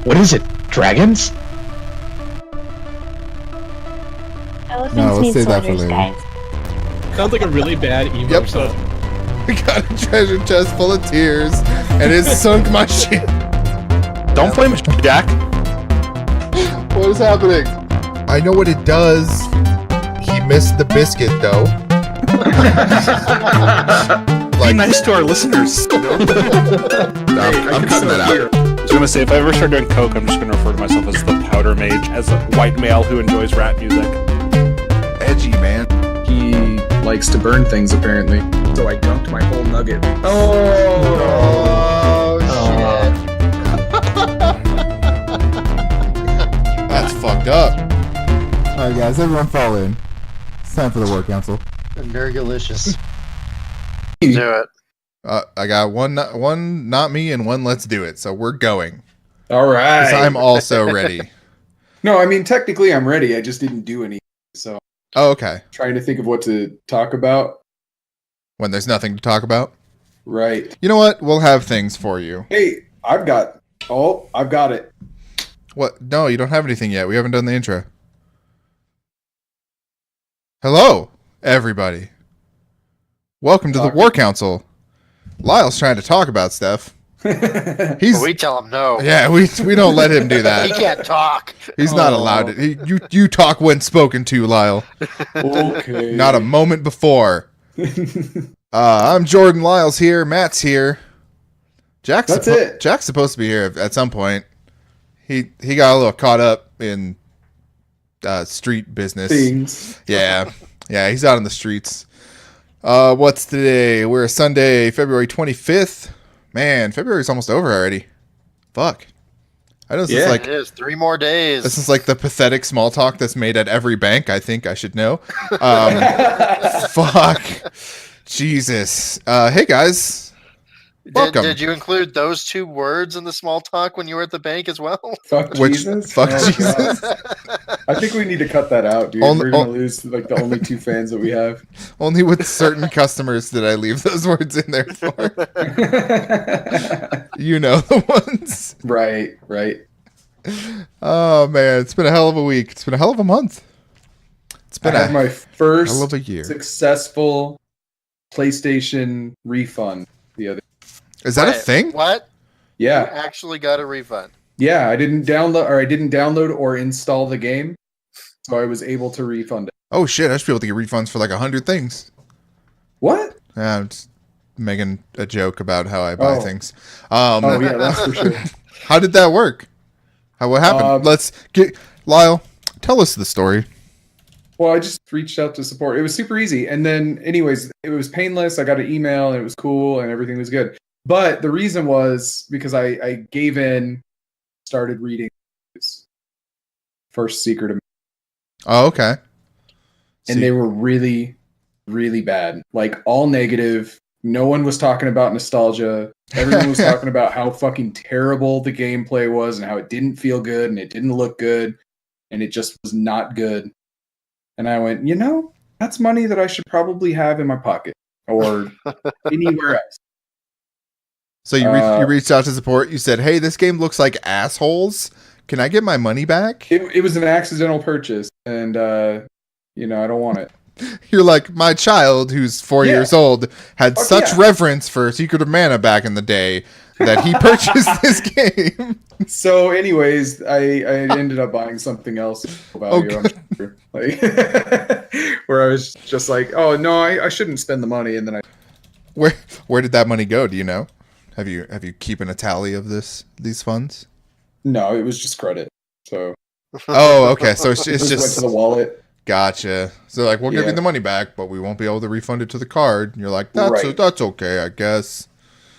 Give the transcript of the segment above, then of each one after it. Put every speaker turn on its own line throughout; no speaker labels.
What is it? Dragons?
Elephants
No, let's
need
save that for
soldiers,
later.
guys.
Sounds like a really bad emo
Yep.
song.
We got a treasure chest full of tears, and it sunk my ship.
Don't blame us, Jack.
What is happening? I know what it does. He missed the biscuit, though.
Be nice to our listeners.
I'm cutting that out.
I was gonna say, if I ever start doing coke, I'm just gonna refer to myself as the powder mage, as a white male who enjoys rap music.
Edgy, man.
He likes to burn things, apparently. So I dunked my whole nugget.
Oh, shit. That's fucked up. Alright, guys, everyone fall in. It's time for the war council.
Very delicious. Do it.
I got one not me, and one let's do it. So we're going.
All right.
'Cause I'm also ready.
No, I mean, technically I'm ready. I just didn't do anything. So
Oh, okay.
trying to think of what to talk about.
When there's nothing to talk about.
Right.
You know what? We'll have things for you.
Hey, I've got it.
What? No, you don't have anything yet. We haven't done the intro. Hello, everybody. Welcome to the War Council. Lyle's trying to talk about stuff. He's
Well, we tell him no.
yeah, we don't let him do
He
that.
can't talk.
He's not allowed to. You talk when spoken to, Lyle.
Okay.
Not a moment before. I'm Jordan. Lyle's here. Matt's here. Jack's supposed to be here at some point. He got a little caught up in street business.
Things.
Yeah, he's out on the streets. What's today? We're Sunday, February 25th. Man, February's almost over already. Fuck. I know this is like
It is 3 more days.
this is like the pathetic small talk that's made at every bank. I think I should know. Fuck. Jesus. Hey guys. Welcome.
Did you include those 2 words in the small talk when you were at the bank as well?
Fuck Jesus.
Fuck
Oh,
Jesus.
God. I think we need to cut that out, dude. We're gonna lose like the only 2 fans that we have.
Only with certain customers did I leave those words in there for. You know the ones.
Right.
Oh man, it's been a hell of a week. It's been a hell of a month. It's
I
been
had my
hell
first
of a year.
successful PlayStation refund the other.
Is that a
Wait,
thing?
What? You
Yeah,
actually got a refund.
yeah. I didn't download or install the game, so I was able to refund it.
Oh shit, I should be able to get refunds for like 100 things.
What?
Yeah, I'm just making a joke about how I buy
Oh.
things.
Oh yeah, that's for sure.
How did that work? What happened? Let's get Lyle. Tell us the story.
Well, I just reached out to support. It was super easy, and then, anyways, it was painless. I got an email, and it was cool, and everything was good. But the reason was because I gave in, started reading his first Secret of,
Oh, okay.
and they were really, really bad. Like all negative. No one was talking about nostalgia. Everyone was talking about how fucking terrible the gameplay was and how it didn't feel good and it didn't look good and it just was not good. And I went, that's money that I should probably have in my pocket or anywhere else.
So you reached out to support. You said, "Hey, this game looks like assholes. Can I get my money back?"
It was an accidental purchase, and I don't want it.
You're like, my child, who's 4 years old, had such reverence for Secret of Mana back in the day that he purchased this game.
So, anyways, I ended up buying something else about you. I'm sure. Like, where I was just like, oh no, I shouldn't spend the money, and then
Where did that money go? Do you know? Have you keeping a tally of these funds?
No, it was just credit. So.
Oh, okay. So it's
It just went
just
to the wallet.
Gotcha. So like, we'll give you the money back, but we won't be able to refund it to the card. And you're like, that's okay, I guess.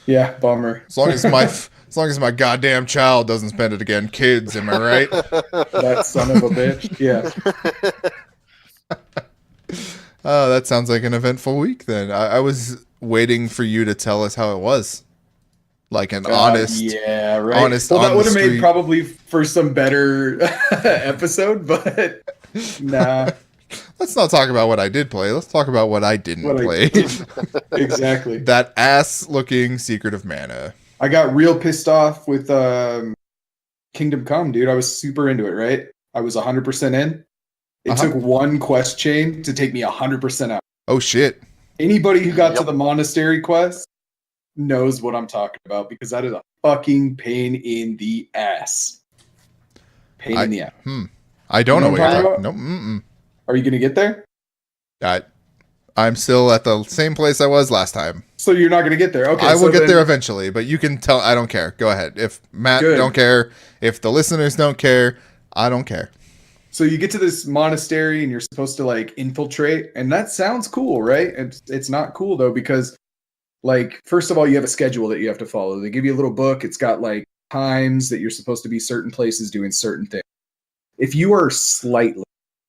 Yeah, bummer.
As long as my goddamn child doesn't spend it again, kids. Am I right?
That son of a bitch. Yeah.
Oh, that sounds like an eventful week. Then I was waiting for you to tell us how it was, like an honest.
Yeah, right.
Honest.
Well, that
on
would have
the
made
street.
probably for some better episode, but nah.
Let's not talk about what I did play. Let's talk about what I didn't play.
Exactly.
That ass-looking Secret of Mana.
I got real pissed off with Kingdom Come, dude. I was super into it, right? I was 100% in. It took one quest chain to take me 100% out.
Oh, shit.
Anybody who got to the monastery quest knows what I'm talking about because that is a fucking pain in the ass. In the ass.
I don't know what you're talking about. No.
Are you going to get there?
I'm still at the same place I was last time.
So you're not going to get there. Okay.
I will get there eventually, but you can tell I don't care. Go ahead. If Matt don't care, if the listeners don't care, I don't care.
So you get to this monastery and you're supposed to like infiltrate, and that sounds cool, right? It's not cool though because like first of all, you have a schedule that you have to follow. They give you a little book. It's got like times that you're supposed to be certain places doing certain things. If you are slightly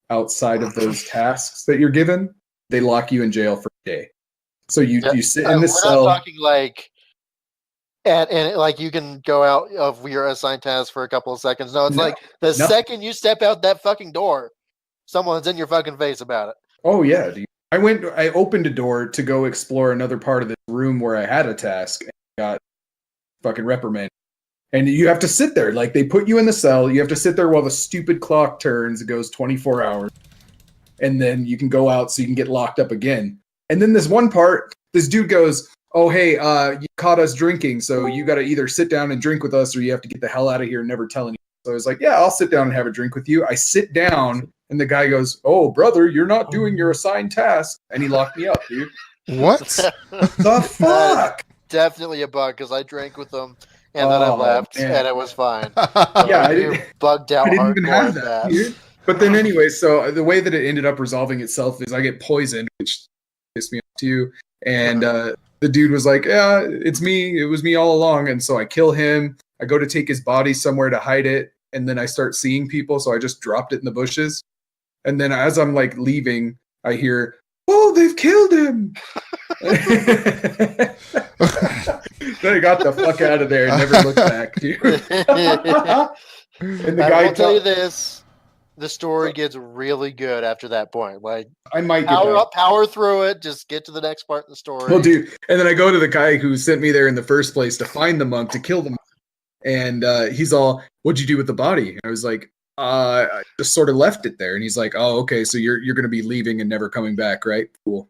outside of those tasks that you're given, they lock you in jail for a day. So you sit in the cell.
We're not talking like, and like you can go out of your assigned task for a couple of seconds. No, it's like the second you step out that fucking door, someone's in your fucking face about it.
Oh yeah, dude. I opened a door to go explore another part of this room where I had a task and got fucking reprimanded. And you have to sit there. Like they put you in the cell. You have to sit there while the stupid clock turns. It goes 24 hours. And then you can go out so you can get locked up again. And then this one part, this dude goes, oh, hey, you caught us drinking, so you got to either sit down and drink with us or you have to get the hell out of here and never tell anyone. So I was like, yeah, I'll sit down and have a drink with you. I sit down, and the guy goes, oh, brother, you're not doing your assigned task. And he locked me up, dude.
What?
The fuck?
Definitely a bug, because I drank with them, and then I left, and it was fine. So
yeah, I didn't,
bugged out.
I didn't even have that, dude. But then anyway, so the way that it ended up resolving itself is I get poisoned, which pissed me off too. And the dude was like, yeah, it's me. It was me all along. And so I kill him. I go to take his body somewhere to hide it. And then I start seeing people. So I just dropped it in the bushes. And then as I'm like leaving, I hear, oh, they've killed him. Then I got the fuck out of there and never looked back, dude. And the guy
will tell you this. The story gets really good after that point. Like
I might
power through it, just get to the next part of the story.
Well, dude, and then I go to the guy who sent me there in the first place to find the monk to kill the monk, and he's all, "What'd you do with the body?" And I was like, "I just sort of left it there." And he's like, "Oh, okay, so you're going to be leaving and never coming back, right? Cool."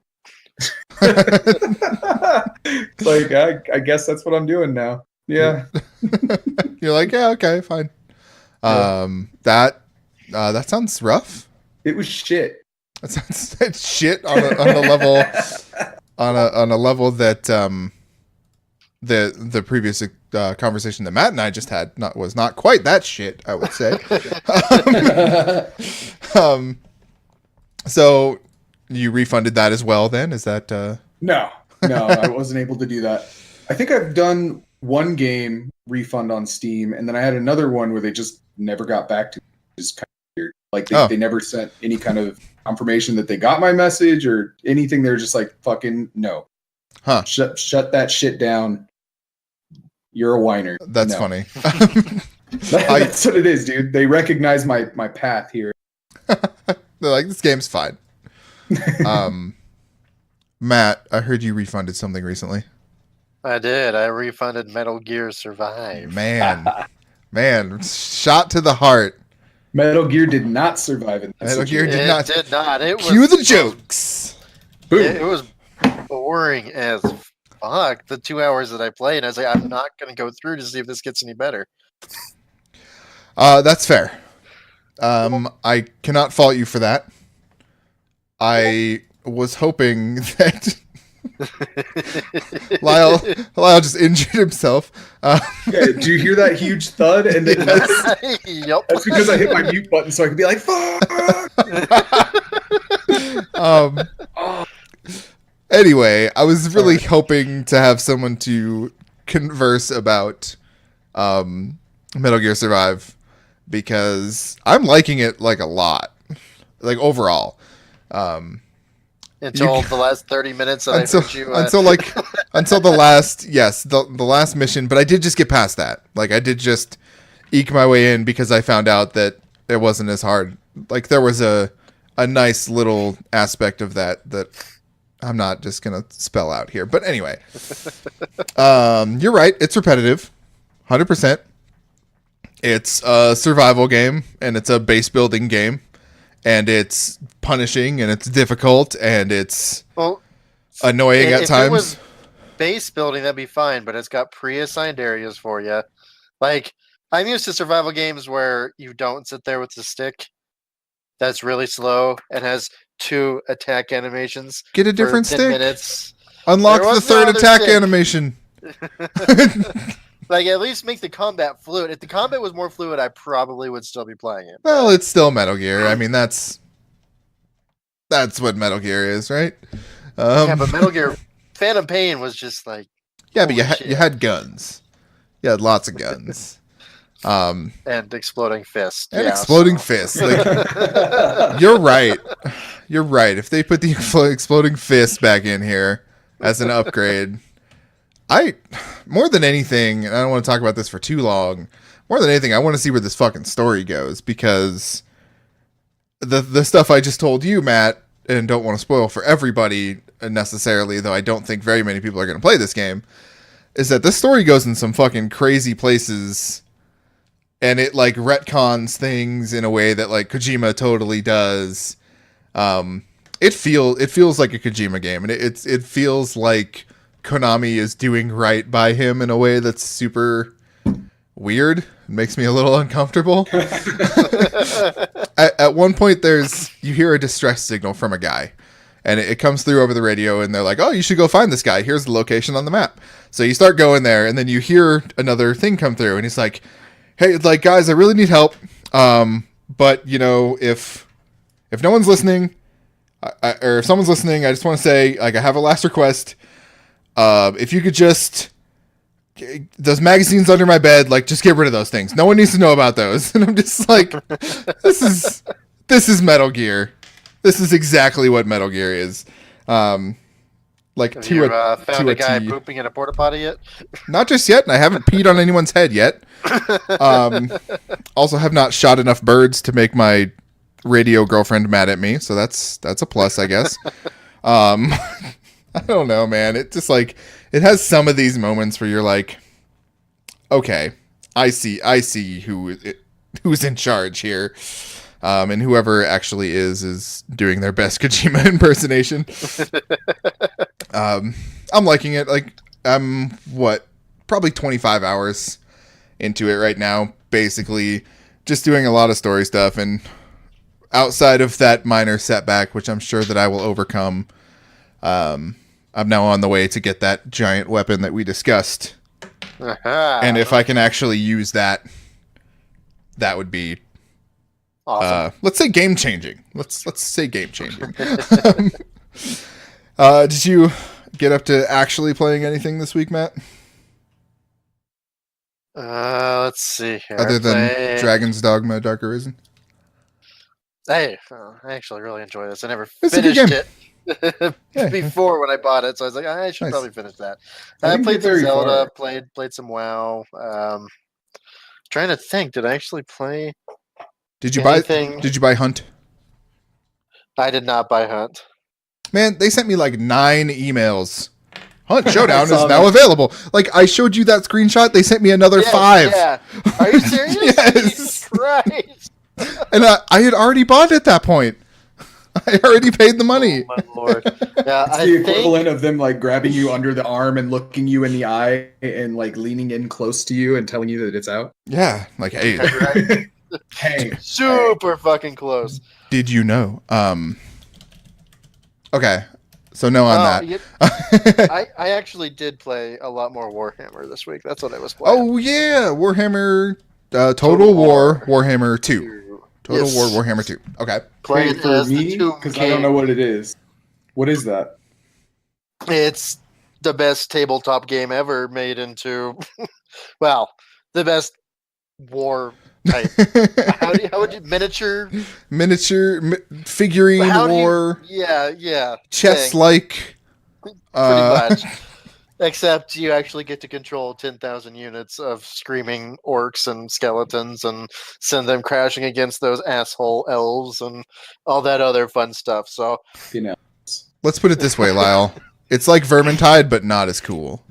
Like I guess that's what I'm doing now. Yeah.
You're like, yeah, okay, fine. That sounds rough.
It was shit.
That sounds shit on a level on a level that the previous conversation that Matt and I just had was not quite that shit, I would say. So you refunded that as well then? Is that
No, I wasn't able to do that. I think I've done one game refund on Steam, and then I had another one where they just never got back to me. It's kind of weird. Like they never sent any kind of confirmation that they got my message or anything. They're just like, fucking no.
Huh.
Shut that shit down. You're a whiner.
That's funny.
That's what it is, dude. They recognize my path here.
They're like, this game's fine. Matt, I heard you refunded something recently.
I did. I refunded Metal Gear Survive.
Man, shot to the heart.
Metal Gear did not survive in this.
Metal Gear did not.
It
Cue
was
the jokes.
It was boring as fuck. The 2 hours that I played, I was like, I'm not going to go through to see if this gets any better.
That's fair. I cannot fault you for that. I was hoping that Lyle just injured himself.
Do you hear that huge thud? And then
Yep.
That's because I hit my mute button so I could be like, fuck!
Anyway, I was really hoping to have someone to converse about Metal Gear Survive because I'm liking it like a lot, like overall.
Until the last 30 minutes that I heard you.
Until the last mission, but I did just get past that. Like I did just eke my way in because I found out that it wasn't as hard. Like there was a nice little aspect of that I'm not just gonna spell out here. But anyway, you're right. It's repetitive, 100%. It's a survival game, and it's a base building game, and it's punishing, and it's difficult, and it's annoying at times.
If it was base building, that'd be fine, but it's got pre-assigned areas for you. Like, I'm used to survival games where you don't sit there with the stick that's really slow and has 2 attack animations.
Get a different stick.
Minutes.
Unlock the 3rd attack animation.
Like, at least make the combat fluid. If the combat was more fluid, I probably would still be playing it.
Well, it's still Metal Gear. I mean, that's what Metal Gear is, right?
Yeah, but Metal Gear Phantom Pain was just like...
Yeah, but you had guns. You had lots of guns.
And exploding fists.
Fists. Like, you're right. You're right. If they put the exploding fists back in here as an upgrade... more than anything, and I don't want to talk about this for too long, more than anything, I want to see where this fucking story goes, because the stuff I just told you, Matt, and don't want to spoil for everybody necessarily, though I don't think very many people are going to play this game, is that this story goes in some fucking crazy places, and it, like, retcons things in a way that, like, Kojima totally does. It feels like a Kojima game, and it feels like Konami is doing right by him in a way that's super weird. It makes me a little uncomfortable. At one point, you hear a distress signal from a guy, and it comes through over the radio, and they're like, "Oh, you should go find this guy. Here's the location on the map." So you start going there, and then you hear another thing come through, and he's like, "Hey, like, guys, I really need help. But you know, if no one's listening, or if someone's listening, I just want to say, like, I have a last request. If you could just, those magazines under my bed, like, just get rid of those things. No one needs to know about those." And I'm just like, this is Metal Gear. This is exactly what Metal Gear is. Like,
have you found a guy pooping in a porta potty yet?
Not just yet, and I haven't peed on anyone's head yet. Also have not shot enough birds to make my radio girlfriend mad at me, so that's a plus, I guess. I don't know, man. It just, like, it has some of these moments where you're like, okay, I see who's in charge here. And whoever actually is doing their best Kojima impersonation. I'm liking it. Like, I'm probably 25 hours into it right now, basically just doing a lot of story stuff, and outside of that minor setback, which I'm sure that I will overcome, I'm now on the way to get that giant weapon that we discussed. And if I can actually use that, that would be awesome. Let's say game changing. Let's say game changing. Did you get up to actually playing anything this week, Matt?
Let's see here.
Other than Dragon's Dogma: Dark Arisen?
Hey, I actually really enjoy this. I never finished it before when I bought it, so I was like, I should probably finish that. I played some Zelda, played some WoW. Trying to think, did I actually play?
Did you buy Hunt?
I did not buy Hunt.
Man, they sent me like 9 emails. Hunt Showdown is now available. Like, I showed you that screenshot. They sent me another 5.
Yeah. Are you serious?
Yes.
Jesus Christ.
And I had already bought at that point. I already paid the money.
Oh, my Lord. Yeah,
it's the equivalent of them, like, grabbing you under the arm and looking you in the eye and, like, leaning in close to you and telling you that it's out.
Yeah. Like, hey.
Hey.
Super fucking close.
Did you know? Okay. So no on that.
I actually did play a lot more Warhammer this week. That's what I was playing.
Oh, yeah. Warhammer Total War Warhammer 2. Total War Warhammer 2. Okay.
Play it for me, because I don't know what it is. What is that?
It's the best tabletop game ever made into, well, the best war type. how would you miniature
figurine war?
Yeah.
Chess-like.
Pretty much. Except you actually get to control 10,000 units of screaming orcs and skeletons and send them crashing against those asshole elves and all that other fun stuff. So,
let's put it this way, Lyle. It's like Vermintide, but not as cool.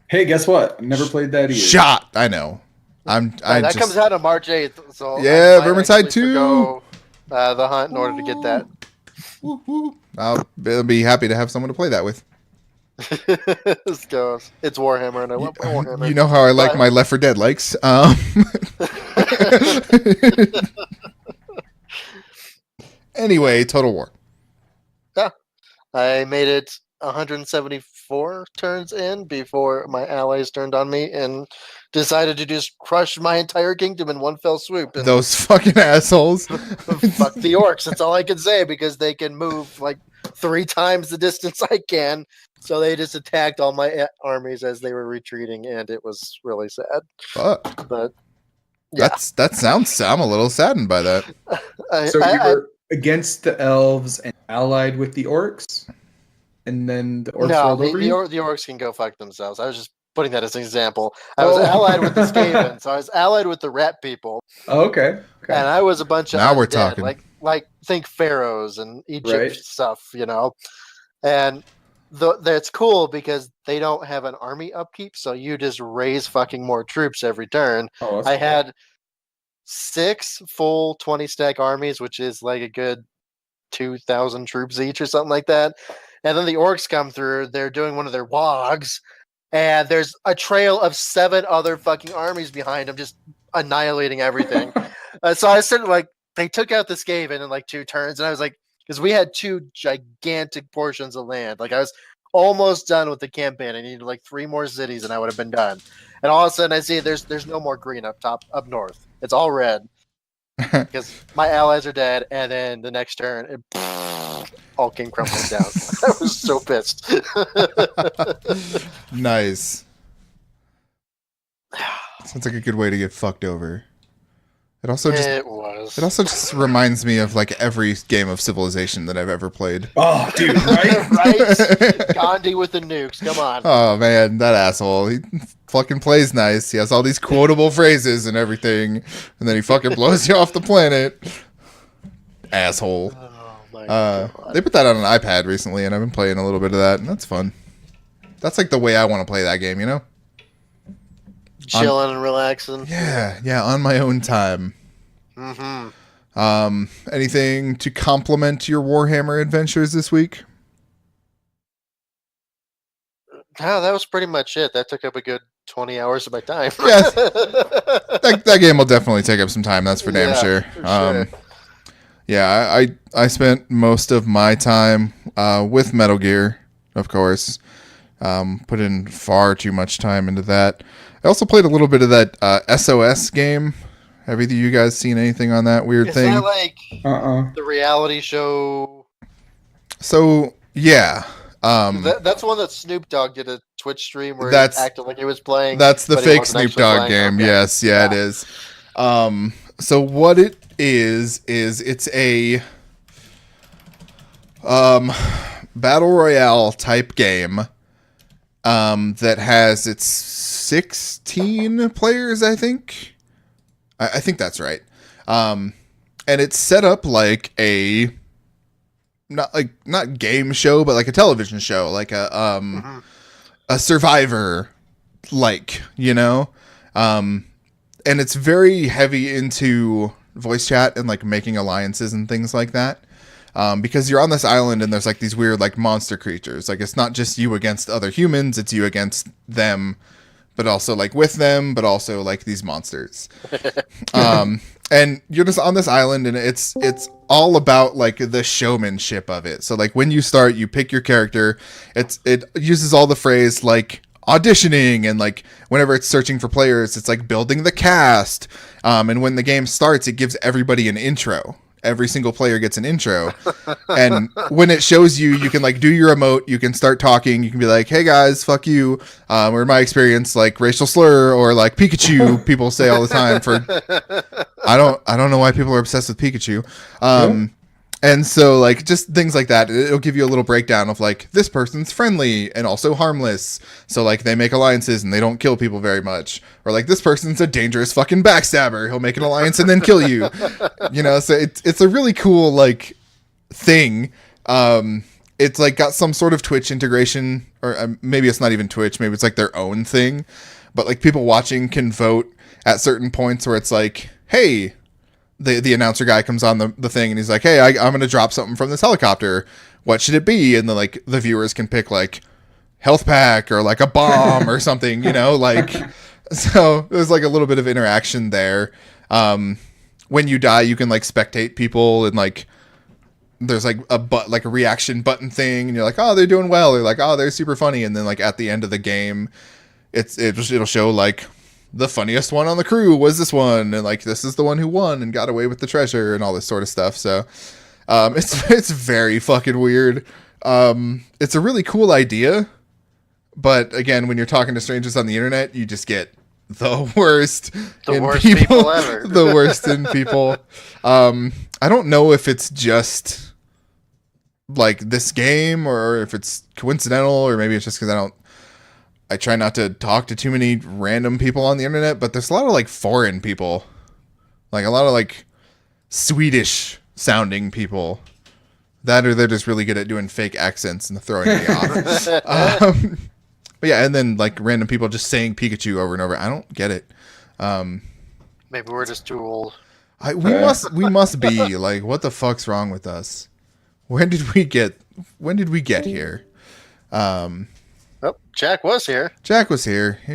Hey, guess what? Never played that either.
Shot. I know.
That comes out on March 8th. So
yeah, Vermintide 2.
Go, the hunt in order to get that.
I'll be happy to have someone to play that with.
Let's go. It's Warhammer, and I love Warhammer.
You know how I like my Left 4 Dead likes. Anyway, Total War.
Yeah, I made it 174 turns in before my allies turned on me and decided to just crush my entire kingdom in one fell swoop. And
those fucking assholes.
Fuck the orcs. That's all I can say, because they can move like 3 times the distance I can. So they just attacked all my armies as they were retreating, and it was really sad.
Fuck.
But yeah.
I'm a little saddened by that.
So you were against the elves and allied with the orcs, and then the orcs rolled over you?
The orcs can go fuck themselves. I was just putting that as an example. I was allied with the Skaven, so I was allied with the rat people.
Oh, okay.
And I was a bunch of
now we're
undead,
talking.
like think pharaohs and Egypt stuff, And that's cool because they don't have an army upkeep, so you just raise fucking more troops every turn.
Oh,
I had 6 full 20 stack armies, which is like a good 2,000 troops each or something like that. And then the orcs come through. They're doing one of their wogs, and there's a trail of 7 other fucking armies behind them, just annihilating everything. So I started they took out the Skaven in 2 turns, and I was like, because we had 2 gigantic portions of land. I was almost done with the campaign. I needed 3 more cities, and I would have been done. And all of a sudden, I see there's no more green up north. It's all red because my allies are dead. And then the next turn, it all came crumbling down. I was so pissed.
Nice. Sounds like a good way to get fucked over. It also just reminds me of every game of Civilization that I've ever played.
Oh, dude, right?
Right? Gandhi with the nukes. Come on.
Oh man, that asshole. He fucking plays nice. He has all these quotable phrases and everything, and then he fucking blows you off the planet. Asshole.
Oh my God.
They put that on an iPad recently, and I've been playing a little bit of that, and that's fun. That's the way I want to play that game,
Chilling and relaxing.
Yeah, on my own time.
Mm-hmm.
Anything to complement your Warhammer adventures this week?
No, that was pretty much it. That took up a good 20 hours of my time.
Yes. that game will definitely take up some time, that's for damn sure.
For sure.
Yeah, I spent most of my time with Metal Gear, of course. Put in far too much time into that. I also played a little bit of that SOS game. Have either of you guys seen anything on that weird thing?
Is that the reality show?
So, yeah.
That's one that Snoop Dogg did a Twitch stream where he acted like he was playing.
That's the fake Snoop Dogg game. Okay. Yes, yeah, it is. So what it is it's a battle royale type game that has its 16 players, I think. I think that's right. And it's set up like a not game show, but like a television show, like a Survivor, and it's very heavy into voice chat and making alliances and things like that. Because you're on this island and there's these weird monster creatures. It's not just you against other humans, it's you against them, but also with them, but also these monsters. And you're just on this island, and it's all about the showmanship of it. So when you start, you pick your character. It uses all the phrase auditioning, and whenever it's searching for players, it's building the cast. And when the game starts, it gives everybody an intro. Every single player gets an intro, and when it shows you, you can do your emote. You can start talking. You can be like, "Hey guys, fuck you," or in my experience, racial slur, or Pikachu. People say all the time. I don't know why people are obsessed with Pikachu. And so just things like that. It'll give you a little breakdown of this person's friendly and also harmless. So they make alliances and they don't kill people very much. Or this person's a dangerous fucking backstabber. He'll make an alliance and then kill you. So it's a really cool thing. It's got some sort of Twitch integration, or maybe it's not even Twitch. Maybe it's their own thing. but like people watching can vote at certain points where it's like, hey, the announcer guy comes on the thing and he's like, hey, I'm going to drop something from this helicopter. What should it be? And then like the viewers can pick like health pack or like a bomb or something, you know, like, so there's like a little bit of interaction there. When you die, you can like spectate people and like, there's like a reaction button thing and you're like, oh, they're doing well. Or like, oh, they're super funny. And then like at the end of the game, it'll show like, the funniest one on the crew was this one, and like this is the one who won and got away with the treasure and all this sort of stuff. So it's very fucking weird. It's a really cool idea, but again, when you're talking to strangers on the internet, you just get the worst people ever. The worst in people. I don't know if it's just like this game or if it's coincidental, or maybe it's just because I try not to talk to too many random people on the internet, but there's a lot of like foreign people, like a lot of like Swedish sounding people, that or they're just really good at doing fake accents and throwing me off. But yeah, and then like random people just saying Pikachu over and over. I don't get it.
Maybe we're just too old.
We must be like, what the fuck's wrong with us? When did we get here?
Oh, Jack was here.
Jack was here. He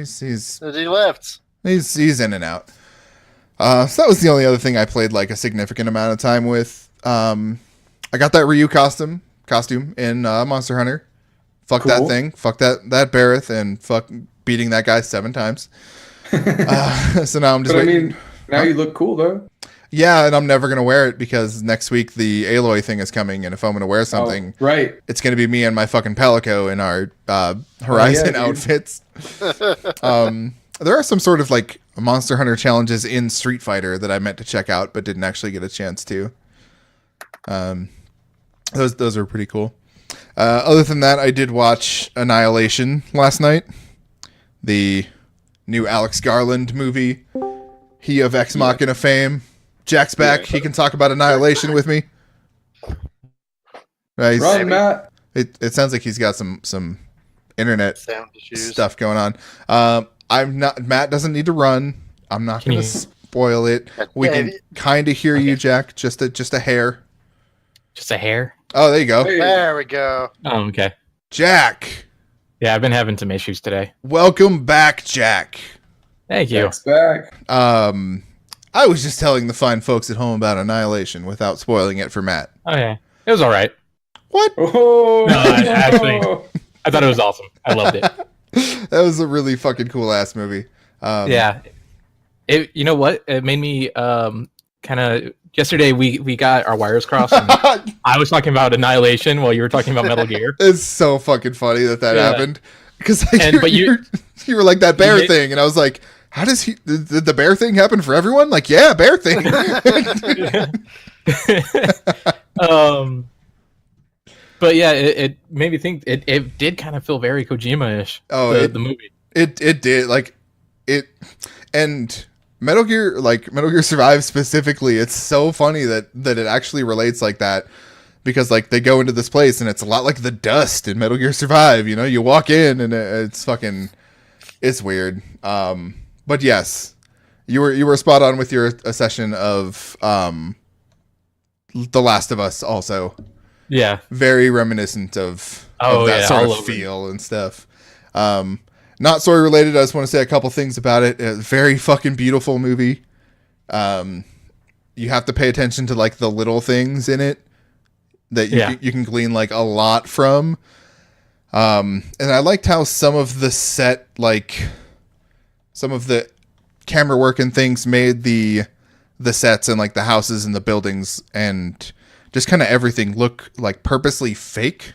left.
He's in and out. So that was the only other thing I played like a significant amount of time with. I got that Ryu costume in Monster Hunter. Fuck cool. That thing. Fuck that Bareth, and fuck beating that guy 7 times. So now I'm just.
But waiting. I mean, now you look cool though.
Yeah, and I'm never going to wear it because next week the Aloy thing is coming, and if I'm going to wear something,
right,
it's going to be me and my fucking Palico in our Horizon outfits. There are some sort of like Monster Hunter challenges in Street Fighter that I meant to check out but didn't actually get a chance to. Those are pretty cool. Other than that, I did watch Annihilation last night, the new Alex Garland movie. He of Ex Machina fame. Jack's back. He can talk about Annihilation with me.
Run, Matt.
It sounds like he's got some internet stuff going on. Matt doesn't need to run. I'm not going to spoil it. We can kind of hear you, Jack. Just a hair.
Just a hair?
Oh, there you go.
There we go.
Oh, okay.
Jack.
Yeah, I've been having some issues today.
Welcome back, Jack.
Thank you.
Jack's back.
I was just telling the fine folks at home about Annihilation without spoiling it for Matt.
Oh, yeah. It was all right.
What?
Oh,
no, I thought it was awesome. I loved it.
That was a really fucking cool ass movie.
Yeah. You know what? It made me kind of... Yesterday, we got our wires crossed. And I was talking about Annihilation while you were talking about Metal Gear.
It's so fucking funny that happened. Because you were like that bear thing, and I was like, how does did the bear thing happen for everyone? Like, yeah, bear thing.
But yeah, it made me think. It did kind of feel very Kojima-ish.
Oh,
the movie.
It did, like it, and Metal Gear Survive specifically. It's so funny that it actually relates like that, because like they go into this place and it's a lot like the dust in Metal Gear Survive. You know, you walk in and it's weird. But yes, you were spot on with your assessment of The Last of Us also.
Yeah.
Very reminiscent of that sort of feel and stuff. Not story related, I just want to say a couple things about it. A very fucking beautiful movie. You have to pay attention to like the little things in it that you can glean like a lot from. And I liked how some of the set, like some of the camera work and things made the sets and like the houses and the buildings and just kind of everything look like purposely fake.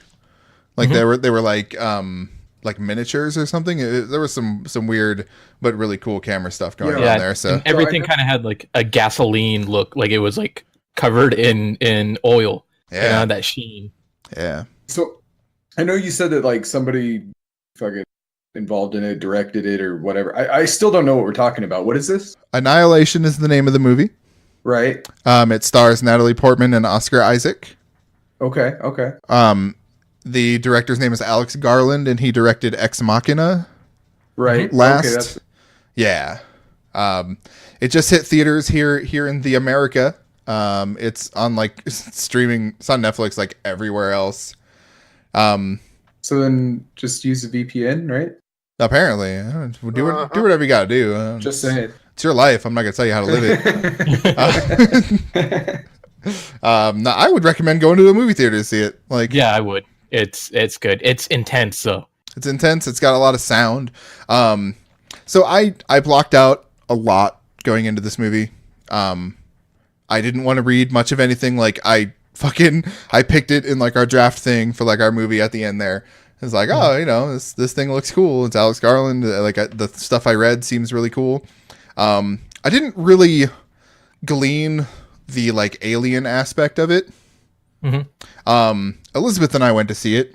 Like they were like miniatures or something. There was some weird but really cool camera stuff going on there. So
and everything kind of had like a gasoline look, like it was like covered in oil.
Yeah,
that sheen.
Yeah.
So I know you said that like somebody fucking involved in it, directed it, or whatever. I still don't know what we're talking about. What is this?
Annihilation is the name of the movie.
Right.
It stars Natalie Portman and Oscar Isaac.
Okay.
The director's name is Alex Garland, and he directed Ex Machina.
Right.
Last. Yeah. It just hit theaters here in the America. It's on like streaming. It's on Netflix like everywhere else.
So then just use a VPN, right?
Apparently, do whatever you gotta do.
Just saying.
It's your life. I'm not gonna tell you how to live it. No, I would recommend going to a movie theater to see it. Like,
yeah, I would. It's good. It's intense though.
It's intense. It's got a lot of sound. So I blocked out a lot going into this movie. I didn't want to read much of anything. Like I picked it in like our draft thing for like our movie at the end there. It's like, oh, you know, this thing looks cool. It's Alex Garland. Like the stuff I read seems really cool. I didn't really glean the like alien aspect of it. Mm-hmm. Elizabeth and I went to see it.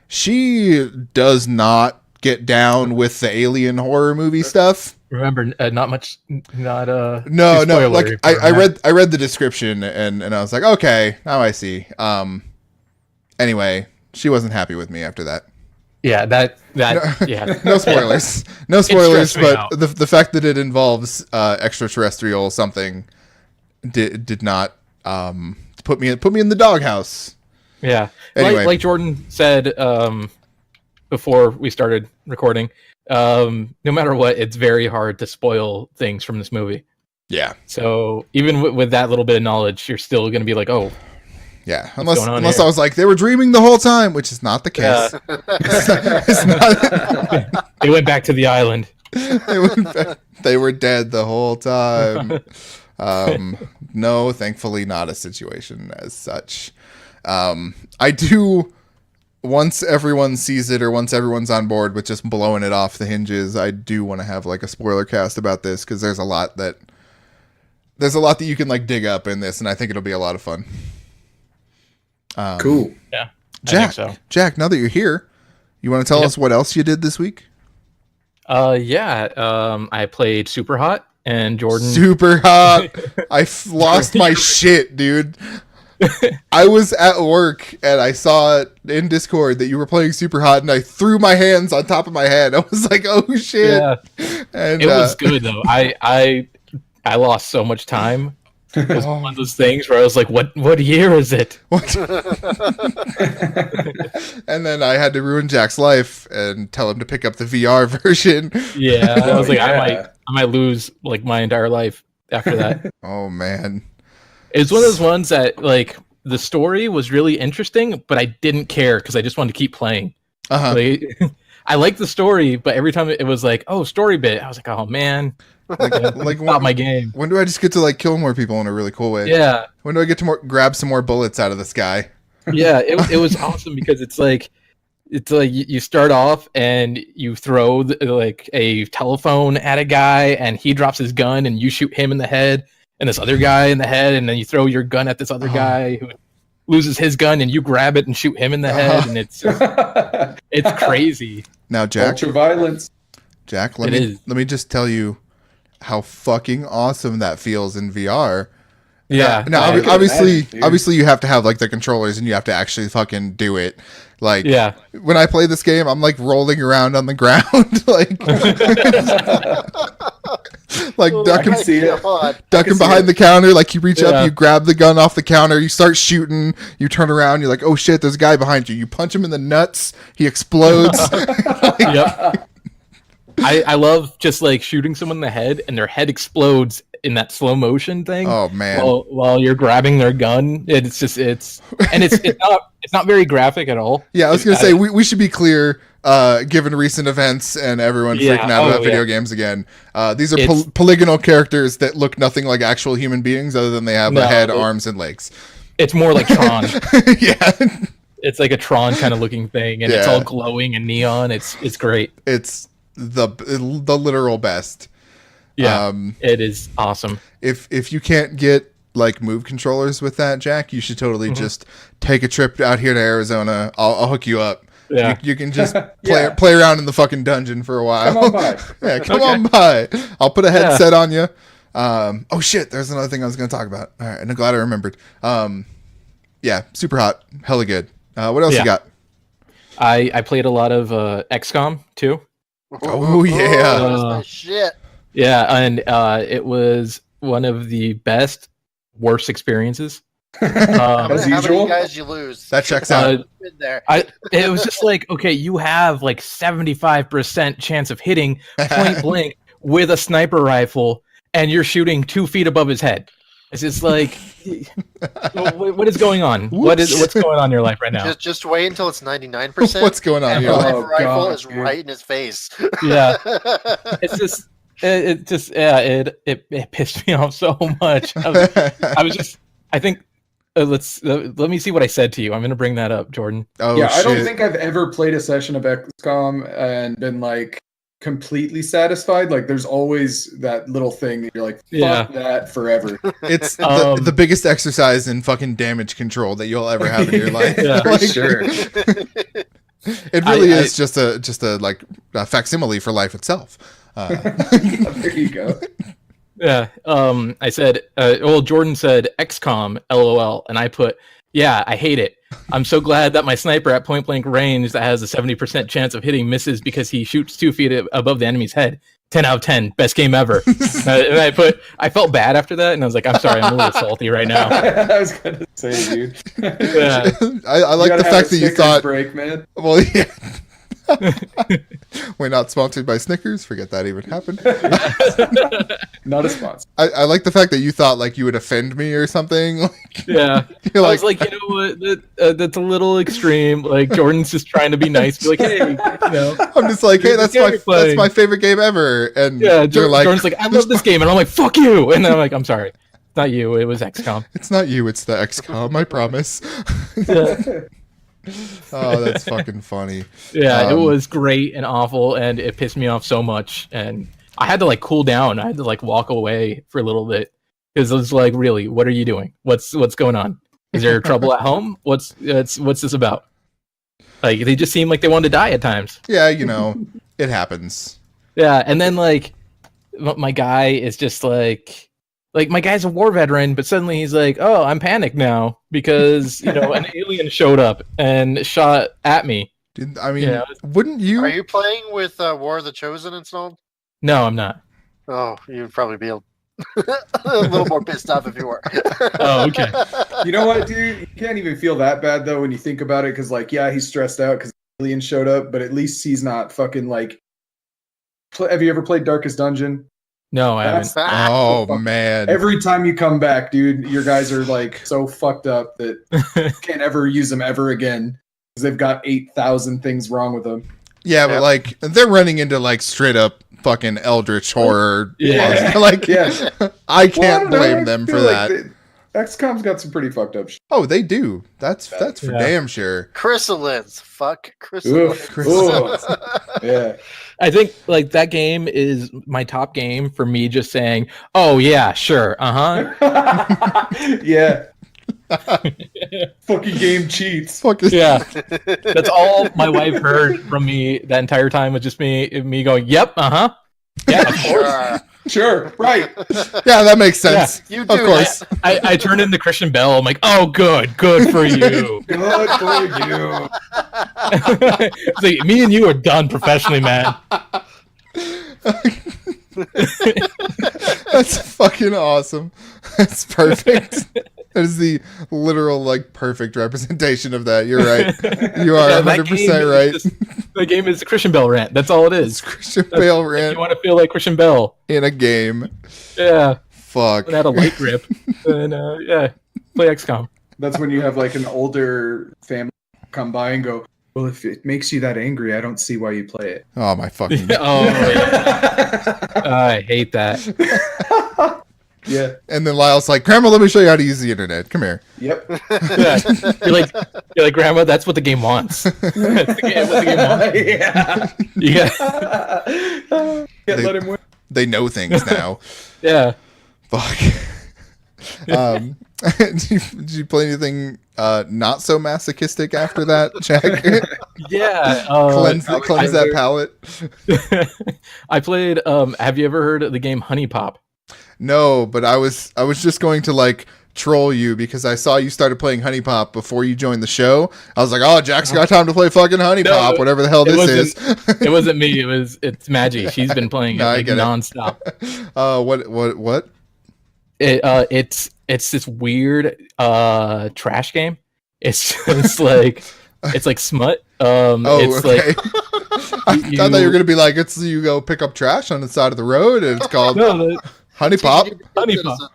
She does not get down with the alien horror movie stuff.
Remember, not much. Not
no. Like I read the description and I was like, okay, now I see. Anyway, she wasn't happy with me after that.
Yeah, yeah.
No spoilers. No spoilers, but the fact that it involves extraterrestrial something did not put me in the doghouse.
Yeah.
Anyway.
Like Jordan said before we started recording, no matter what, it's very hard to spoil things from this movie.
Yeah.
So even with that little bit of knowledge, you're still going to be like, oh.
Yeah, unless I was like, they were dreaming the whole time, which is not the case. It's not.
They went back to the island.
They were dead the whole time. No, thankfully not a situation as such. I do, once everyone sees it or once everyone's on board with just blowing it off the hinges, I do want to have like a spoiler cast about this because there's a lot that you can like dig up in this, and I think it'll be a lot of fun.
Cool.
Yeah.
Jack,
I think so.
Jack, now that you're here, you want to tell us what else you did this week?
Yeah. I played Super Hot, and Jordan.
Super Hot. I lost my shit, dude. I was at work and I saw it in Discord that you were playing Super Hot, and I threw my hands on top of my head. I was like, "Oh shit!"
Yeah.
And
it was good though. I lost so much time. It was one of those things where I was like, "What year is it?"
What? And then I had to ruin Jack's life and tell him to pick up the VR version.
Yeah, I was like, I might lose like my entire life after that.
Oh man.
It's one of those ones that, like, the story was really interesting, but I didn't care because I just wanted to keep playing.
Uh-huh.
Like, I liked the story, but every time it was like, oh, story bit, I was like, oh, man. Like stop my game.
When do I just get to, like, kill more people in a really cool way?
Yeah.
When do I get to grab some more bullets out of the sky?
Yeah, it was awesome because it's like you start off and you throw, like, a telephone at a guy, and he drops his gun, and you shoot him in the head. And this other guy in the head, and then you throw your gun at this other guy who loses his gun, and you grab it and shoot him in the head, and it's crazy.
Now, Jack, ultra violence.
Jack, let me just tell you how fucking awesome that feels in VR.
Yeah.
Now, obviously, you have to have like the controllers, and you have to actually fucking do it. Like, yeah. When I play this game, I'm like rolling around on the ground, like ducking behind the counter. Like you reach up, you grab the gun off the counter, you start shooting, you turn around, you're like, oh shit, there's a guy behind you. You punch him in the nuts, he explodes.
Yep. I love just like shooting someone in the head and their head explodes in that slow motion thing.
Oh man!
While you're grabbing their gun, it's not very graphic at all.
Yeah, I was gonna say we should be clear. Given recent events and everyone freaking out about video games again, these are polygonal characters that look nothing like actual human beings, other than they have a head, arms, and legs.
It's more like Tron.
Yeah,
it's like a Tron kind of looking thing, and it's all glowing and neon. It's great.
It's the literal best.
Yeah, it is awesome.
If you can't get like Move controllers with that, Jack, you should totally just take a trip out here to Arizona. I'll hook you up.
Yeah,
you can just play around in the fucking dungeon for a while.
Come on by.
Yeah, come on by. I'll put a headset on you. Oh shit, there's another thing I was going to talk about. All right, I'm glad I remembered. Yeah, Super Hot, hella good. What else you got?
I played a lot of XCOM too.
Oh yeah,
shit.
Yeah, and it was one of the worst experiences.
How
As
many
usual.
guys you lose?
That checks out.
Been there.
It was just like, okay, you have like 75% chance of hitting point blank with a sniper rifle, and you're shooting 2 feet above his head. It's just like, what is going on? What's going on in your life right now?
Just wait until it's 99%.
What's going on
and
here?
the
Oh,
sniper rifle
God,
is
dude.
right in his face.
Yeah, it's just, it pissed me off so much. I think. Let me see what I said to you. I'm going to bring that up, Jordan.
Oh,
Yeah, I don't
shit.
think I've ever played a session of XCOM and been like completely satisfied. Like, there's always that little thing that you're like, fuck that forever.
It's
Um,
the biggest exercise in fucking damage control that you'll ever have in your life.
Yeah,
for
Like,
sure.
It really is just a like a facsimile for life itself.
There you go.
Yeah. I said, Jordan said XCOM, LOL, and I put, yeah, I hate it. I'm so glad that my sniper at point blank range that has a 70% chance of hitting misses because he shoots 2 feet above the enemy's head. 10 out of 10, best game ever. And I felt bad after that, and I was like, I'm sorry, I'm a little salty right now.
I was gonna say, dude.
Yeah.
I like the fact that you thought.
Break, man.
Well, yeah. We're not sponsored by Snickers. Forget that even happened.
Not a sponsor.
I like the fact that you thought like you would offend me or something. Like,
Yeah.
you're
I
like,
was like, you know what? That's a little extreme. Like, Jordan's just trying to be nice. Be like, hey, you know.
I'm just like, hey, that's
game you're
my
playing.
favorite game ever. And
Yeah,
you're like,
Jordan's like, I love this game. And I'm like, fuck you. And I'm like, I'm sorry. It's not you. It was XCOM.
it's not you, it's the XCOM. I promise.
Yeah.
Oh, that's fucking funny.
Yeah, it
Um,
was great and awful, and it pissed me off so much. And I had to like cool down. I had to like walk away for a little bit because it was like, really, what are you doing? What's going on? Is there trouble at home? What's this about? Like they just seem like they wanted to die at times.
Yeah, you know, it happens.
Yeah, and then like my guy is just like my guy's a war veteran, but suddenly he's like, "Oh, I'm panicked now because an alien showed up and shot at me."
I mean,
Yeah.
wouldn't you?
Are you playing with War of the Chosen installed?
No, I'm not.
Oh, you'd probably be a little more pissed off if you were.
Oh, okay.
You know what, dude? You can't even feel that bad though when you think about it, because like, yeah, he's stressed out because the alien showed up, but at least he's not fucking like. Have you ever played Darkest Dungeon?
No, I haven't.
Oh man!
Every time you come back, dude, your guys are like so fucked up that you can't ever use them ever again because they've got 8,000 things wrong with them.
Yeah, but like they're running into like straight up fucking eldritch horror.
Yeah.
Like
Yeah.
I can't
Well, I don't know,
blame
I
them for
feel like
that.
XCOM's got some pretty fucked up shit.
Oh, they do. That's for
Yeah.
damn sure.
Chrysalids. Fuck chrysalids.
Chrysalids.
Yeah.
I think like that game is my top game for me just saying, "Oh yeah, sure. Uh-huh."
Yeah. Fucking game cheats.
Fucking
Yeah. That's all my wife heard from me that entire time was just me going, "Yep, uh-huh." Yeah, of course.
Sure.
Sure, right.
Yeah, that makes sense.
You
Of
do
course.
I turned into Christian Bell. I'm like, "Oh, good for you."
Good for you.
It's like, me and you are done professionally, man.
That's fucking awesome. That's perfect. That is the literal like perfect representation of that. You're right. You are
Yeah, that
100%
game is
right.
just- the game is the Christian Bell rant. That's all it
It's
is.
Christian Bale
If
rant
you want to feel like Christian Bell,
in a game.
yeah,
Fuck.
and had a light grip, and yeah, play XCOM.
That's when you have like an older family come by and go, well, if it makes you that angry, I don't see why you play it.
Oh my fucking.
Oh, yeah. I hate that.
Yeah.
And then Lyle's like, Grandma, let me show you how to use the internet. Come here.
Yep.
Yeah. You're like, Grandma, that's what the game wants. That's what the game wants.
Yeah.
You got,
Can't let him win.
They know things now.
yeah.
Fuck. Did you play anything not so masochistic after that, Jack?
Yeah.
cleanse that palate.
I played. Have you ever heard of the game Honey Pop?
No, but I was just going to like troll you because I saw you started playing Honey Pop before you joined the show. I was like, "Oh, Jack's got time to play fucking Honey Pop, whatever the hell this is."
It wasn't me. It's Maggie. She's been playing it like nonstop.
What?
It's this weird trash game. It's like smut. It's
okay.
like
I thought you were gonna be like, it's you go pick up trash on the side of the road, and it's called Honey Pop.
Honey Pop.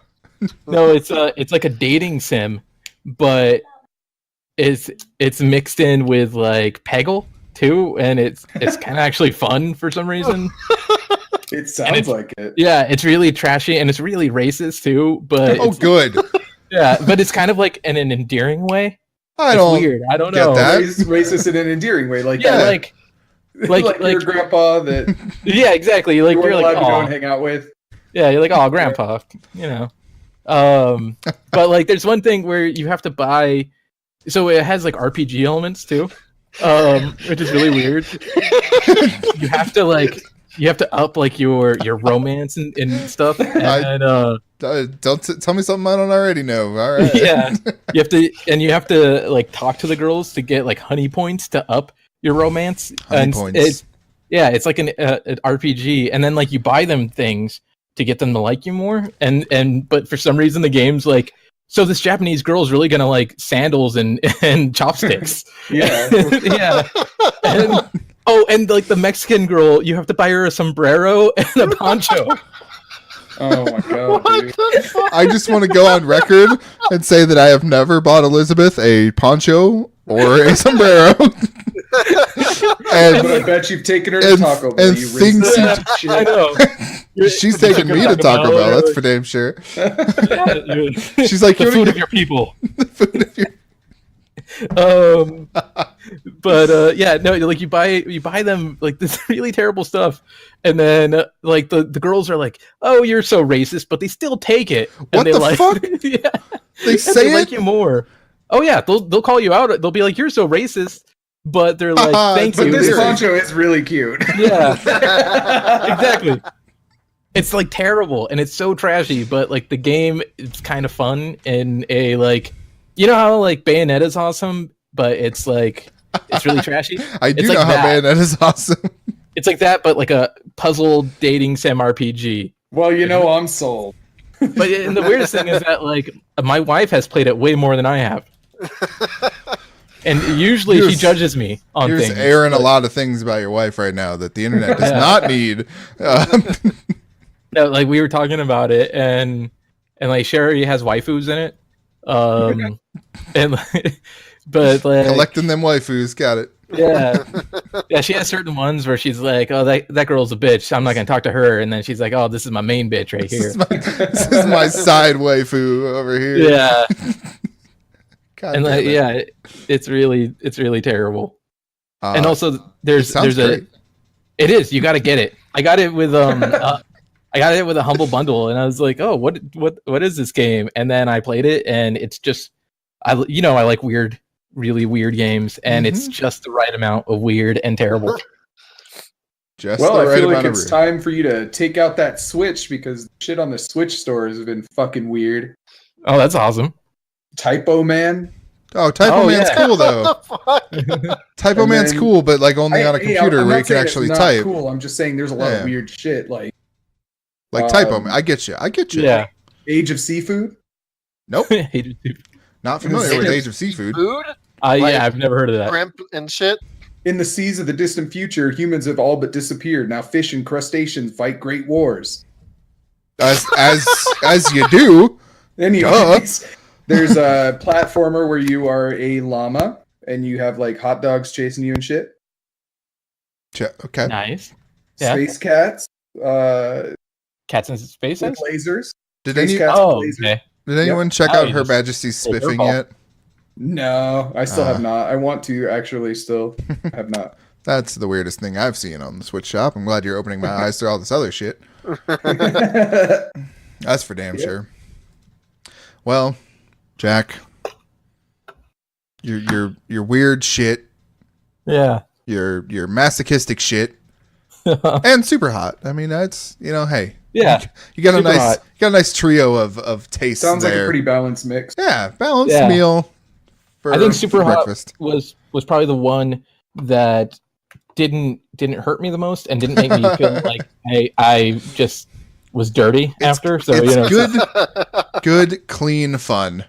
No, it's like a dating sim, but it's mixed in with like Peggle too, and it's kind of actually fun for some reason.
It sounds like it.
Yeah, it's really trashy and it's really racist too. But
good.
Yeah, but it's kind of like in an endearing way.
It's
weird. I don't know.
That.
Racist in an endearing way, like
like
your grandpa that.
Yeah, exactly. Like you're like,
to go and hang out with.
Yeah, you're like, oh, grandpa, you know. But like, there's one thing where you have to buy. So it has like RPG elements too, which is really weird. You have to up like your romance and stuff. And
don't tell me something I don't already know. All right.
Yeah, you have to like talk to the girls to get like honey points to up your romance.
Honey points.
It's like an RPG, and then like you buy them things to get them to like you more. But for some reason the game's like, so this Japanese girl is really gonna like sandals and chopsticks.
Yeah.
Yeah. And like the Mexican girl, you have to buy her a sombrero and a poncho.
Oh my god, dude.
I just want to go on record and say that I have never bought Elizabeth a poncho or a sombrero.
But I bet you've taken her to Taco Bell.
And things
I know.
She's taking me to Taco Bell. That's for damn sure.
Yeah,
she's like,
the food of your people.
The food of your.
But yeah, no, like you buy them like this really terrible stuff, and then like the girls are like, oh, you're so racist, but they still take it.
What
and
the fuck?
Yeah,
they say
they like you more. Oh yeah, they'll call you out. They'll be like, you're so racist, but they're like, thank you.
But this poncho is really cute.
Yeah, exactly. It's like terrible and it's so trashy, but like the game is kind of fun in a like, you know how like Bayonetta's awesome, but it's like it's really trashy.
I do
it's
know
like
how
that.
Bayonetta's awesome.
It's like that, but like a puzzle dating sim RPG.
Well, you know, I'm sold.
But and the weirdest thing is that like my wife has played it way more than I have. And usually she judges me on things.
You're airing a lot of things about your wife right now that the internet does not need.
No, like we were talking about it, and like Sherry has waifus in it, and but like
collecting them waifus, got it.
Yeah, she has certain ones where she's like, oh, that girl's a bitch, I'm not gonna talk to her, and then she's like, oh, this is my main bitch right here.
This is my side waifu over here.
Yeah.
God
and like, yeah, it's really terrible. And also there's
great.
It is, you got to get it. I got it with I got it with a humble bundle, and I was like, oh, what is this game? And then I played it, and it's just, I like really weird games, and it's just the right amount of weird and terrible.
I feel like it's time for you to take out that Switch, because shit on the Switch store has been fucking weird.
Oh, that's awesome.
Typo Man.
Oh, Typo Man's cool though. Typo Man's cool, but like only on a computer where you can actually type.
Cool. I'm just saying there's a lot of weird shit like
Typo Man. I get you.
Yeah.
Age of Seafood.
Nope. Not familiar with Age of Seafood.
Food?
Yeah, I've never heard of that.
Shrimp and shit.
In the seas of the distant future, humans have all but disappeared. Now fish and crustaceans fight great wars.
As you do.
Anyways, there's a platformer where you are a llama and you have like hot dogs chasing you and shit.
Okay.
Nice.
Space cats.
Cats in space.
With lasers.
Did
okay.
Did anyone check out Her Majesty's Spiffing yet?
No, I still have not. I want to actually still have not.
That's the weirdest thing I've seen on the Switch shop. I'm glad you're opening my eyes to all this other shit. That's for damn sure. Well, Jack, your weird shit.
Yeah.
Your masochistic shit. And super hot. I mean, that's, hey.
Yeah,
you got
super hot.
you got a nice trio of tastes.
Sounds
there.
like a pretty balanced mix.
Yeah, balanced meal.
I think super hot
breakfast
was probably the one that didn't hurt me the most and didn't make me feel like I just was dirty after. So
it's good, clean fun.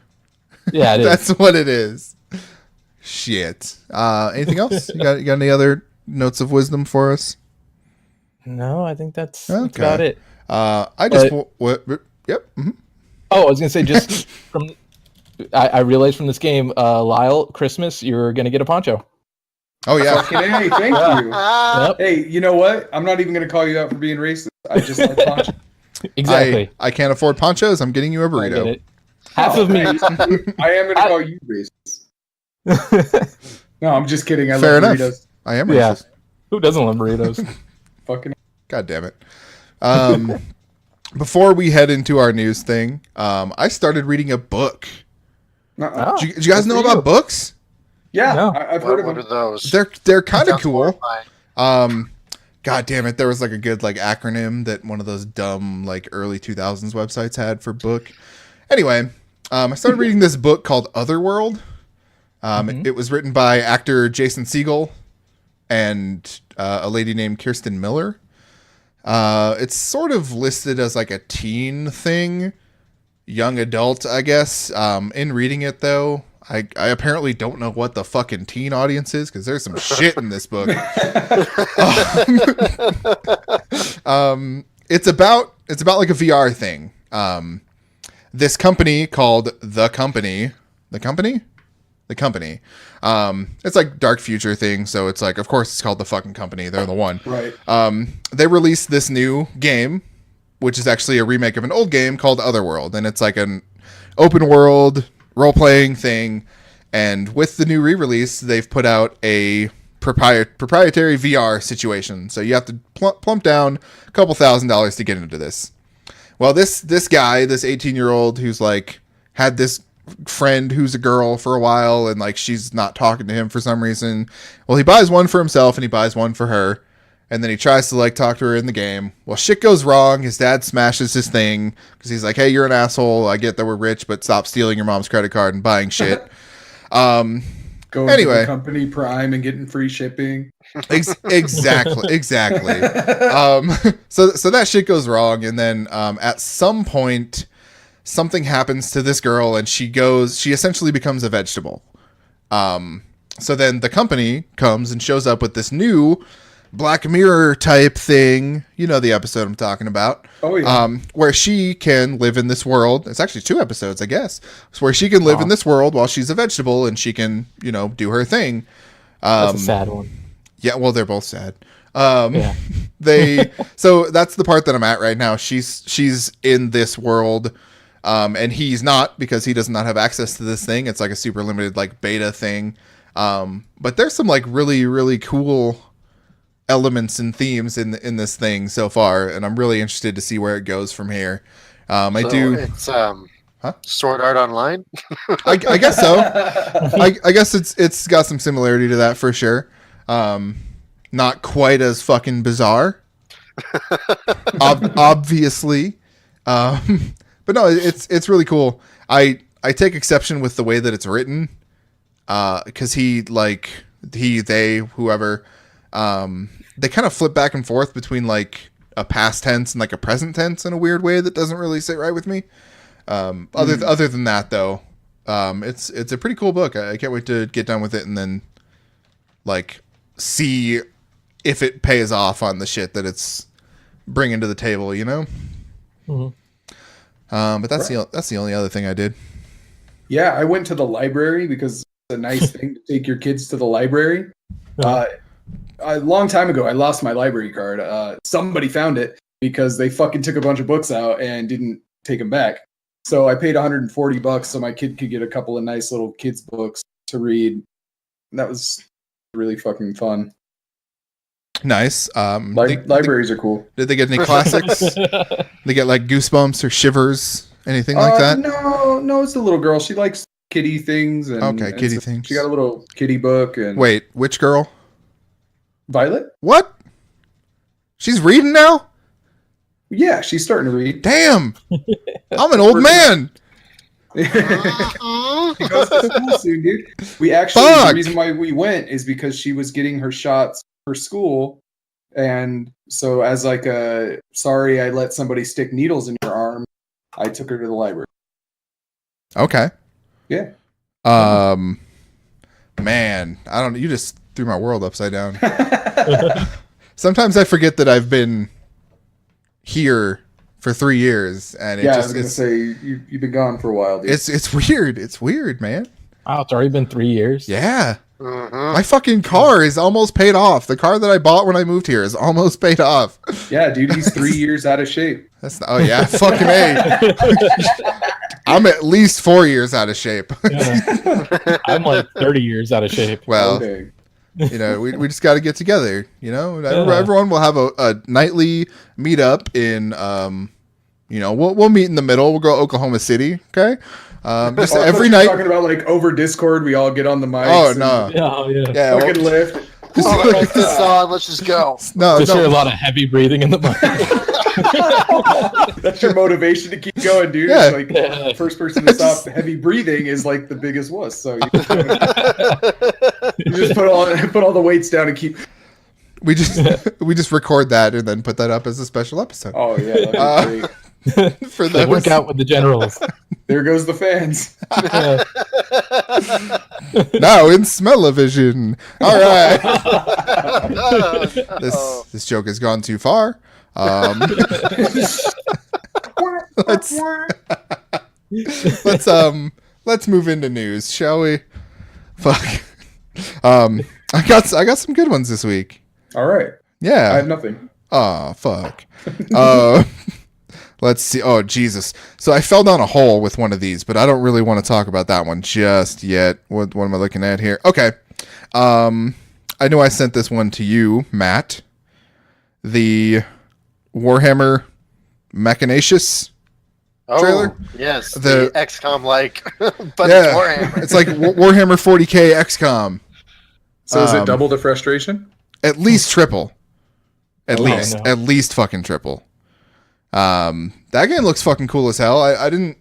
Yeah, it
that's what it is. Shit. Anything else? You got any other notes of wisdom for us?
No, I think that's about it.
Yep. Mm-hmm.
Oh, I was gonna say just from. I realized from this game, Lyle, Christmas, you're gonna get a poncho.
Oh yeah.
Hey, thank you. Yep. Hey, you know what? I'm not even gonna call you out for being racist. I just like ponchos.
Exactly.
I can't afford ponchos. I'm getting you a burrito.
I get it. Half of me.
I am gonna call you racist. No, I'm just kidding. I
Fair
love
enough.
burritos.
I am racist.
Who doesn't love burritos?
Fucking.
God damn it. Before we head into our news thing, I started reading a book. Did you guys know about books?
Yeah,
no.
I've heard of them.
What are those?
They're kind of cool.
Horrifying.
God damn it, there was like a good like acronym that one of those dumb like early 2000s websites had for book. Anyway, I started reading this book called Otherworld. It was written by actor Jason Segel and a lady named Kirsten Miller. It's sort of listed as like a teen thing, young adult, I guess. In reading it though, I apparently don't know what the fucking teen audience is because there's some shit in this book. It's about like a VR thing. This company called The Company. It's like dark future thing, so it's like, of course it's called The fucking Company. They're the one.
Right.
They released this new game, which is actually a remake of an old game called Otherworld, and it's like an open world role-playing thing. And with the new re-release, they've put out a proprietary VR situation. So you have to plump down a couple $1,000s to get into this. Well, this guy, this 18-year-old who's like had this friend who's a girl for a while, and like she's not talking to him for some reason. Well, he buys one for himself and he buys one for her, and then he tries to like talk to her in the game. Well, shit goes wrong. His dad smashes his thing because he's like, "Hey, you're an asshole. I get that we're rich, but stop stealing your mom's credit card and buying shit."
Going
anyway,
to the company Prime and getting free shipping.
Exactly. So that shit goes wrong, and then at some point, something happens to this girl, and she essentially becomes a vegetable. So then the company comes and shows up with this new Black Mirror type thing. You know the episode I'm talking about.
Oh yeah.
Where she can live in this world. It's actually 2 episodes, I guess. It's where she can live in this world while she's a vegetable, and she can, do her thing.
That's a sad one.
Yeah, well, they're both sad.
Yeah.
So that's the part that I'm at right now. She's in this world, and he's not, because he does not have access to this thing. It's like a super limited like beta thing. But there's some like really, really cool elements and themes in this thing so far, and I'm really interested to see where it goes from here.
It's Sword Art Online.
I guess so. I guess it's got some similarity to that for sure. Not quite as fucking bizarre, obviously. But no, it's really cool. I take exception with the way that it's written, because whoever, they kind of flip back and forth between like a past tense and like a present tense in a weird way that doesn't really sit right with me. Other than that though, it's a pretty cool book. I can't wait to get done with it and then like see if it pays off on the shit that it's bringing to the table, Mm-hmm. But that's the only other thing I did.
Yeah, I went to the library because it's a nice thing to take your kids to the library. A long time ago, I lost my library card. Somebody found it because they fucking took a bunch of books out and didn't take them back. So I paid $140 so my kid could get a couple of nice little kids books to read. And that was really fucking fun.
Nice.
Libraries are cool.
Did they get any classics? They get like Goosebumps or Shivers, anything like that?
No, it's a little girl. She likes kitty things.
Kitty things.
She got a little kitty book. And
wait, which girl?
Violet?
What? She's reading now?
Yeah, she's starting to read.
Damn, I'm an old man.
She goes to school soon, dude. We actually the reason why we went is because she was getting her shots for school, and so as like a sorry, I let somebody stick needles in your arm. I took her to the library.
Okay.
Yeah.
Man, I don't. You just threw my world upside down. Sometimes I forget that I've been here for 3 years, and
I was gonna say you've been gone for a while, dude.
It's weird. It's weird, man.
Wow, it's already been 3 years.
Yeah. My fucking car is almost paid off. The car that I bought when I moved here is almost paid off.
Yeah, dude, he's 3 years out of shape.
Oh yeah, fucking A. I'm at least 4 years out of shape.
Yeah. I'm like 30 years out of shape.
Well, you know, we just got to get together. You know, everyone will have a nightly meetup in. You know, we'll meet in the middle. We'll go to Oklahoma City. Okay. Just every night.
Talking about like over Discord, we all get on the mics.
Oh no!
Yeah, fucking lift.
Like this on, let's just go.
No, hear a lot of heavy breathing in the mic.
That's your motivation to keep going, dude.
Yeah.
Like the first person to stop heavy breathing is like the biggest wuss. So you just put all the weights down and keep.
We just record that and then put that up as a special episode.
Oh yeah, that'd be great.
For the work out with the generals.
There goes the fans.
Now in smell-o-vision. All right. This joke has gone too far. Let's move into news, shall we? Fuck. I got some good ones this week.
All right.
Yeah.
I have nothing.
Oh fuck. Let's see. Oh, Jesus. So I fell down a hole with one of these, but I don't really want to talk about that one just yet. What am I looking at here? Okay. I know I sent this one to you, Matt. The Warhammer Machinacious trailer.
Yes. The XCOM like, but
yeah,
it's Warhammer.
It's like Warhammer 40K XCOM.
So is it double the frustration?
At least triple. At least fucking triple. That game looks fucking cool as hell. I didn't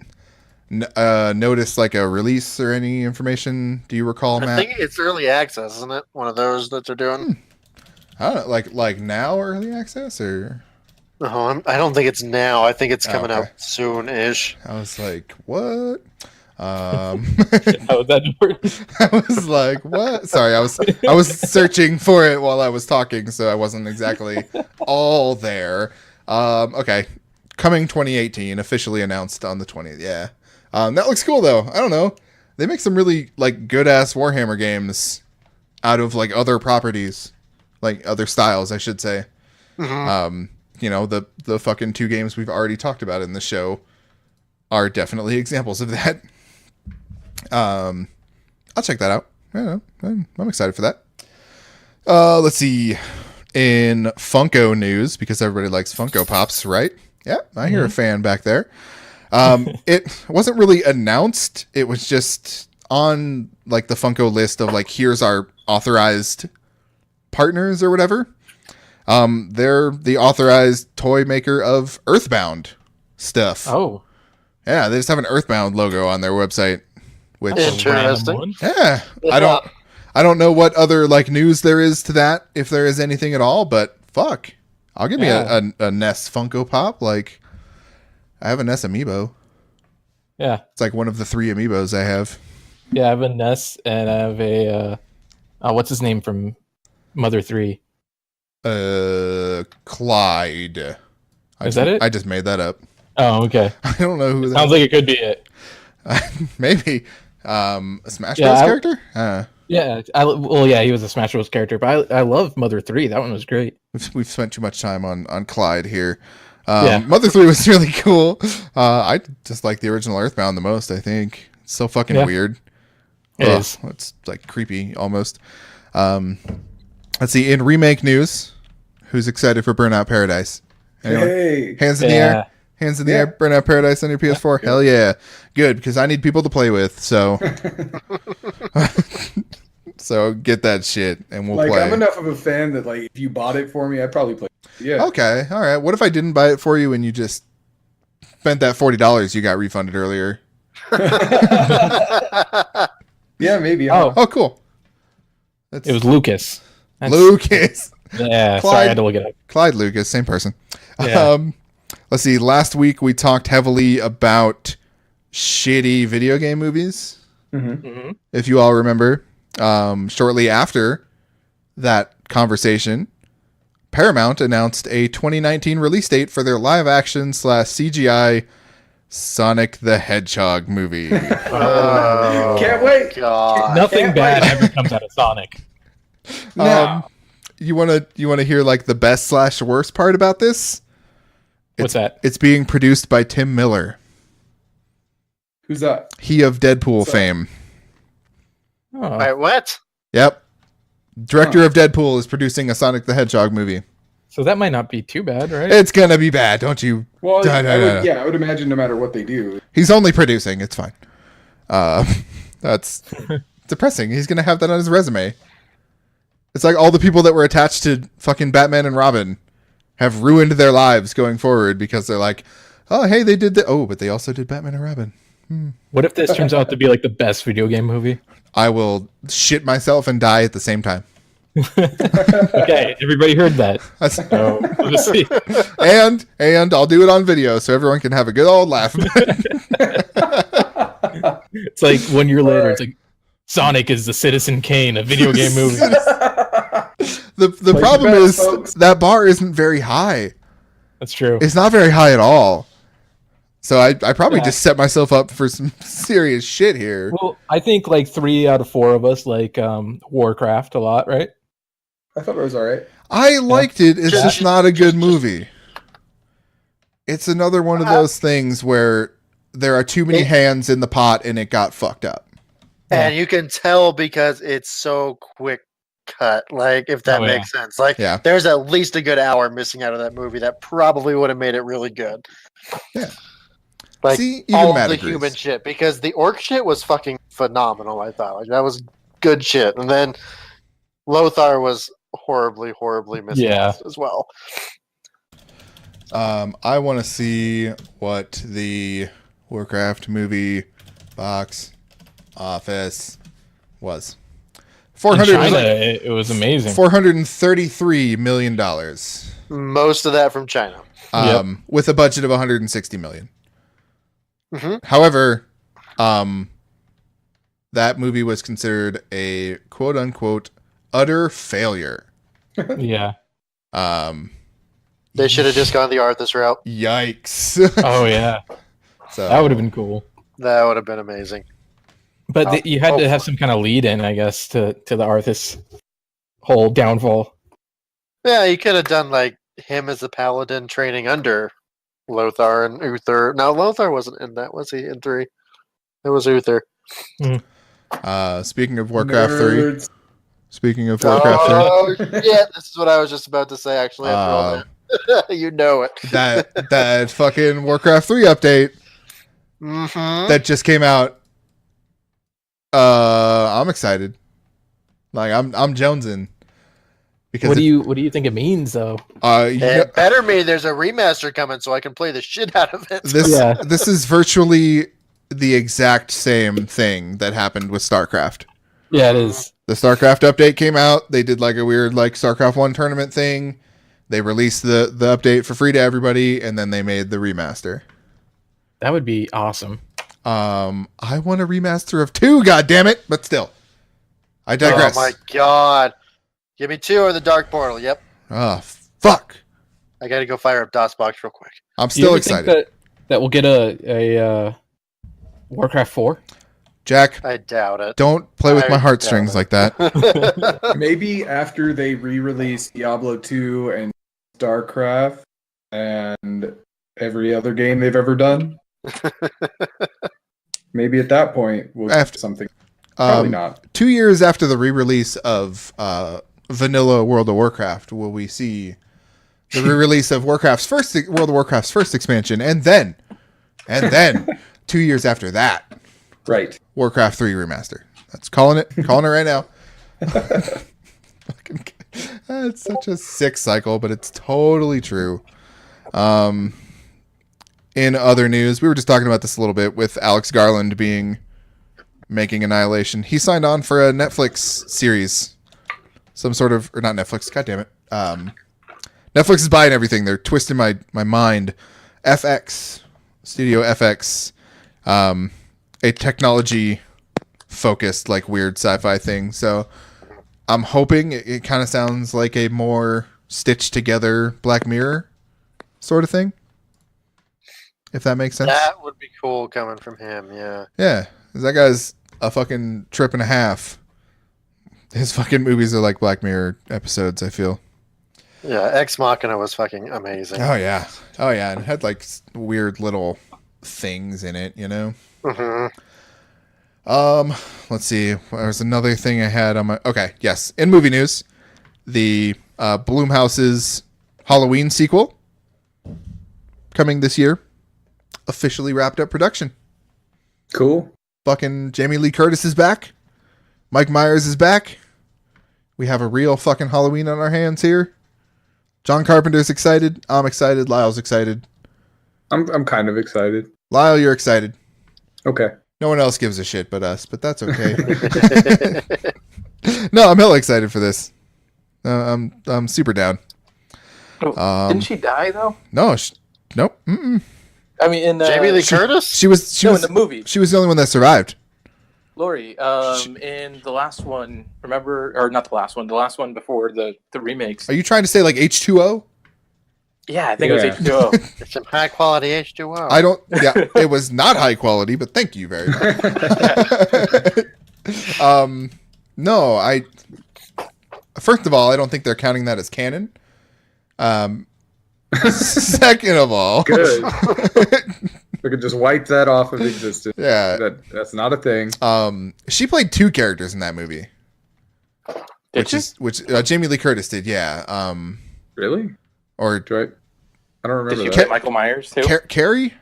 notice like a release or any information. Do you recall, Matt?
I think it's early access, isn't it? One of those that they're doing.
I don't know, like now early access or.
No, I don't think it's now. I think it's coming out soon-ish.
I was like, what?
How was that important?
I was like, what? Sorry, I was searching for it while I was talking, so I wasn't exactly all there. Okay. Coming 2018, officially announced on the 20th. Yeah. That looks cool though. I don't know. They make some really like good ass Warhammer games out of like other properties, like other styles, I should say. Mm-hmm. You know, the fucking 2 games we've already talked about in the show are definitely examples of that. I'll check that out. I don't know. I'm excited for that. Let's see. In Funko news, because everybody likes Funko Pops, right? Yeah, I hear a fan back there. It wasn't really announced. It was just on like the Funko list of like, here's our authorized partners or whatever. They're the authorized toy maker of Earthbound stuff.
Oh.
Yeah, they just have an Earthbound logo on their website. Which
interesting.
Yeah. I don't know what other like news there is to that, if there is anything at all, but fuck. I'll give me a Ness Funko Pop. Like, I have a Ness amiibo.
Yeah.
It's like one of the 3 amiibos I have.
Yeah, I have a Ness and I have a what's his name from Mother 3?
Clyde.
Is that it?
I just made that up.
Oh, okay.
I don't know who that
sounds like it could be it.
Maybe. A Smash Bros. Character?
Yeah, he was a Smash Bros. Character, but I love Mother 3. That one was great.
We've spent too much time on Clyde here. Mother 3 was really cool. I just like the original Earthbound the most, I think. It's so fucking weird.
It is.
It's like creepy almost. Let's see. In remake news, who's excited for Burnout Paradise? Anyone? Hey. Hands in the air. Hands in the air. Burnout Paradise on your PS4. Hell yeah. Good, because I need people to play with. So, so get that shit and we'll play.
I'm enough of a fan that like if you bought it for me, I'd probably play. Yeah.
Okay. All right. What if I didn't buy it for you and you just spent that $40 you got refunded earlier?
Yeah, maybe.
Oh, cool.
It was Lucas.
Lucas.
Yeah, sorry, I had to look it up.
Clyde Lucas, same person.
Yeah.
Let's see. Last week we talked heavily about shitty video game movies.
Mm-hmm.
If you all remember, shortly after that conversation, Paramount announced a 2019 release date for their live-action / CGI Sonic the Hedgehog movie.
Oh,
Can't wait.
God.
Nothing bad ever comes out of Sonic.
No.
You wanna hear like the best / worst part about this?
What's that?
It's being produced by Tim Miller.
Who's that?
He of Deadpool fame.
Oh.
Wait, what?
Yep. Director of Deadpool is producing a Sonic the Hedgehog movie.
So that might not be too bad, right?
It's gonna be bad, don't you?
Well,
No.
I would imagine no matter what they do.
He's only producing. It's fine. That's depressing. He's gonna have that on his resume. It's like all the people that were attached to fucking Batman and Robin have ruined their lives going forward because they're like, oh, hey, they did but they also did Batman and Robin.
What if this turns out to be like the best video game movie?
I will shit myself and die at the same time.
Okay, everybody heard that. So we'll just see.
And I'll do it on video so everyone can have a good old laugh.
It's like 1 year later, it's like Sonic is the Citizen Kane of video game movies.
The problem is that bar isn't very high.
That's true.
It's not very high at all. So I probably just set myself up for some serious shit here.
Well, I think like 3 out of 4 of us like Warcraft a lot, right?
I thought it was all right.
I liked it. It's just not a good movie. It's another one of those things where there are too many hands in the pot and it got fucked up.
And you can tell because it's so quick cut, like, if that makes sense. Like, there's at least a good hour missing out of that movie that probably would have made it really good.
Yeah.
Like,
see, even
all
Matt
the
agrees.
human shit, because the orc shit was fucking phenomenal, I thought. Like, that was good shit. And then Lothar was horribly miscast as well.
I want to see what the Warcraft movie box office was.
In China, it was amazing.
$433 million.
Most of that from China.
With a budget of $160 million.
Mm-hmm.
However, that movie was considered a quote unquote utter failure.
Yeah.
They should have just gone the Arthas route.
Yikes.
Oh yeah.
So
that would have been cool.
That would have been amazing.
But you had to have some kind of lead in, I guess, to the Arthas whole downfall.
Yeah, you could have done like him as the paladin training under Lothar and Uther. Now Lothar wasn't in that, was he? In 3, it was Uther.
Speaking of Warcraft 3. Speaking of Warcraft 3.
Oh yeah, this is what I was just about to say. Actually, after all that. You know it.
that fucking Warcraft 3 update that just came out. I'm excited. Like I'm jonesing. Because
what do you think it means though?
It better mean there's a remaster coming so I can play the shit out of it.
This is virtually the exact same thing that happened with StarCraft.
Yeah, it is.
The StarCraft update came out. They did like a weird like StarCraft 1 tournament thing. They released the update for free to everybody, and then they made the remaster.
That would be awesome.
I want a remaster of 2, goddammit, but still. I digress.
Oh my god. Give me 2 or the Dark Portal, yep.
Oh, fuck.
I gotta go fire up DOSBox real quick.
I'm still excited.
That we'll get a Warcraft 4?
Jack,
I doubt it.
Don't play with my heartstrings like that.
Maybe after they re-release Diablo 2 and StarCraft and every other game they've ever done. Maybe at that point we'll have something. Probably not. 2
years after the re-release of vanilla World of Warcraft, will we see the re-release of World of Warcraft's first expansion, and then 2 years after that,
right?
Warcraft 3 remaster. That's calling it right now. It's such a sick cycle, but it's totally true. In other news, we were just talking about this a little bit with Alex Garland making Annihilation. He signed on for a Netflix series. Some sort of, or not Netflix, god damn it. Netflix is buying everything. They're twisting my mind. FX, Studio FX, a technology focused, like weird sci-fi thing. So I'm hoping it kind of sounds like a more stitched together Black Mirror sort of thing. If that makes sense.
That would be cool coming from him, yeah.
Yeah. That guy's a fucking trip and a half. His fucking movies are like Black Mirror episodes, I feel.
Yeah, Ex Machina was fucking amazing.
Oh, yeah. Oh, yeah. And it had like weird little things in it, you know?
Mm-hmm.
Let's see. There's another thing I had on my... Okay, yes. In movie news, the Blumhouse's Halloween sequel coming this year officially wrapped up production.
Cool.
Fucking Jamie Lee Curtis is back. Mike Myers is back. We have a real fucking Halloween on our hands here. John Carpenter's excited. I'm excited. Lyle's excited.
I'm kind of excited.
Lyle, you're excited.
Okay.
No one else gives a shit but us, but that's okay. No, I'm hella excited for this. I'm super down.
Didn't she die though?
No, nope. Mm-mm.
I mean, in
Jamie Lee Curtis?
She was
in the movie.
She was the only one that survived.
Lori, in the last one, remember, or not the last one before the remakes.
Are you trying to say like H2O?
Yeah, I think it was H2O.
It's some high quality H2O.
I don't. Yeah, it was not high quality, but thank you very much. No, first of all, I don't think they're counting that as canon. Second of all,
good. We could just wipe that off of existence.
Yeah,
that's not a thing.
She played two characters in that movie. Which Jamie Lee Curtis did. Yeah.
Really?
Or
I don't remember.
Did she
that.
play Michael Myers too?
Carrie,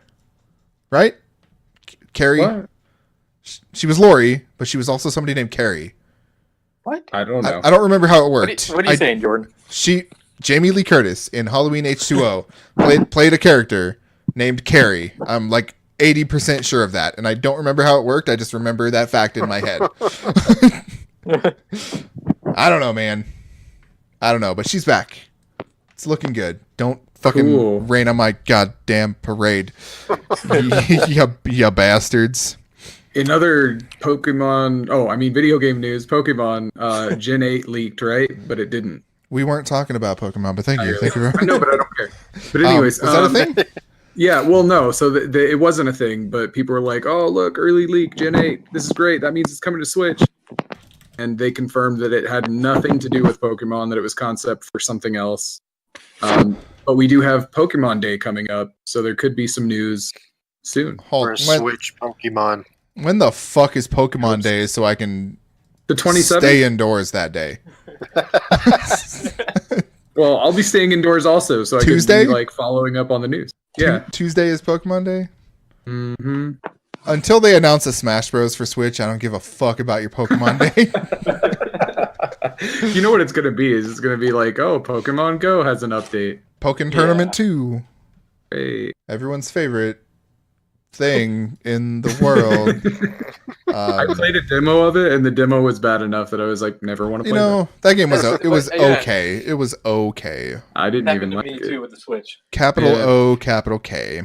right? Carrie.
What?
She was Lori, but she was also somebody named Carrie.
What?
I don't know.
I don't remember how it worked.
What are you saying, Jordan?
Jamie Lee Curtis in Halloween H2O played a character named Carrie. I'm like 80% sure of that, and I don't remember how it worked. I just remember that fact in my head. I don't know, man. I don't know, but she's back. It's looking good. Don't fucking rain on my goddamn parade, you bastards.
In other video game news, Pokemon Gen 8 leaked, right? But it didn't.
We weren't talking about Pokemon, but thank you.
Really.
Thank you very much.
I know, but I don't care. But anyways,
was that a thing?
Yeah, well, no. So it wasn't a thing, but people were like, "Oh, look, early leak, Gen 8. This is great. That means it's coming to Switch." And they confirmed that it had nothing to do with Pokemon, that it was concept for something else. But we do have Pokemon Day coming up, so there could be some news soon.
For a Switch Pokemon.
When the fuck is Pokemon Day so I can
the 27th?
Stay indoors that day?
Well, I'll be staying indoors also, so
Tuesday?
I can be like following up on the news. Yeah.
Tuesday is Pokemon Day?
Mm-hmm.
Until they announce a Smash Bros. For Switch, I don't give a fuck about your Pokemon Day.
You know what it's going to be? It's going to be like, oh, Pokemon Go has an update.
Pokken Tournament 2.
Hey.
Everyone's favorite thing in the world.
I played a demo of it, and the demo was bad enough that I was like, never want to play
that game was okay. It was okay.
I didn't even like
me
it.
too with the Switch.
Capital O, capital K.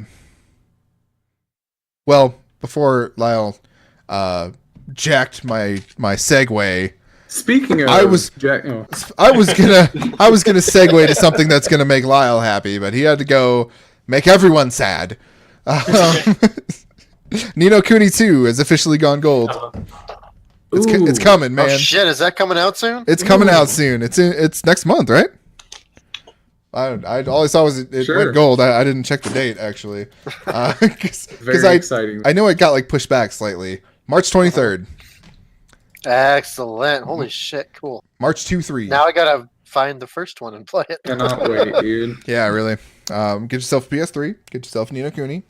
Well, before Lyle jacked my segue.
Speaking of,
I was gonna segue to something that's gonna make Lyle happy, but he had to go make everyone sad. Ni no Kuni 2 has officially gone gold. It's coming, man.
Oh shit, is that coming out soon?
It's coming out soon. It's next month, right? I all I saw was it went gold. I didn't check the date actually.
Very exciting.
I know it got like pushed back slightly. March 23rd.
Excellent. Holy shit, cool.
March 2-3.
Now I gotta find the first one and play it.
Cannot wait, dude.
Yeah, really. Get yourself a PS3. Get yourself Ni no Kuni.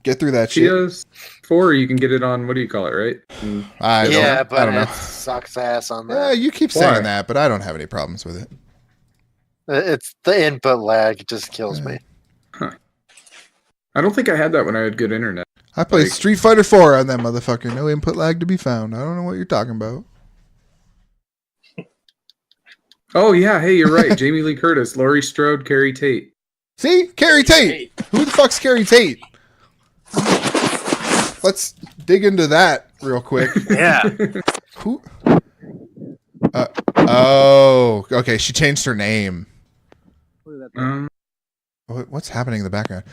Get through that shit.
PS4, you can get it on, what do you call it, right?
I don't know.
It sucks ass on that.
Yeah, you keep saying that, but I don't have any problems with it.
It's the input lag. It just kills me.
Huh. I don't think I had that when I had good internet.
I played Street Fighter 4 on that motherfucker. No input lag to be found. I don't know what you're talking about.
Oh, yeah. Hey, you're right. Jamie Lee Curtis, Laurie Strode, Carrie Tate.
See? Carrie Tate. Who the fuck's Carrie Tate? Let's dig into that real quick.
Yeah.
Who? Oh, okay. She changed her name. What's happening in the background?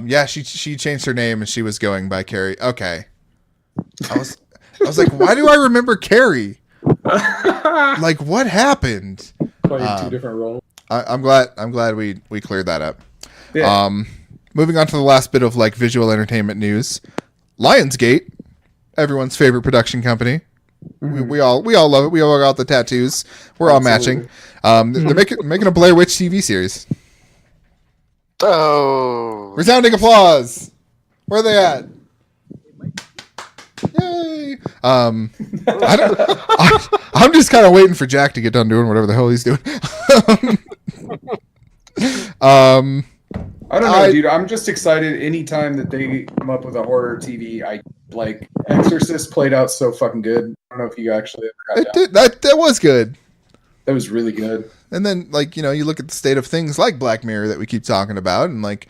Yeah, she changed her name and she was going by Carrie. Okay. I was like, why do I remember Carrie? Like, what happened?
Playing two different roles.
I'm glad we cleared that up.
Yeah.
Moving on to the last bit of like visual entertainment news. Lionsgate, everyone's favorite production company. Mm-hmm. We all love it. We all got the tattoos. We're all matching. They're making a Blair Witch TV series.
Oh!
Resounding applause. Where are they at? Yay! I'm just kind of waiting for Jack to get done doing whatever the hell he's doing.
I don't know, dude. I'm just excited anytime that they come up with a horror TV. I like Exorcist played out so fucking good. I don't know if you actually ever got
that was good.
That was really good.
And then, like, you look at the state of things like Black Mirror that we keep talking about, and like,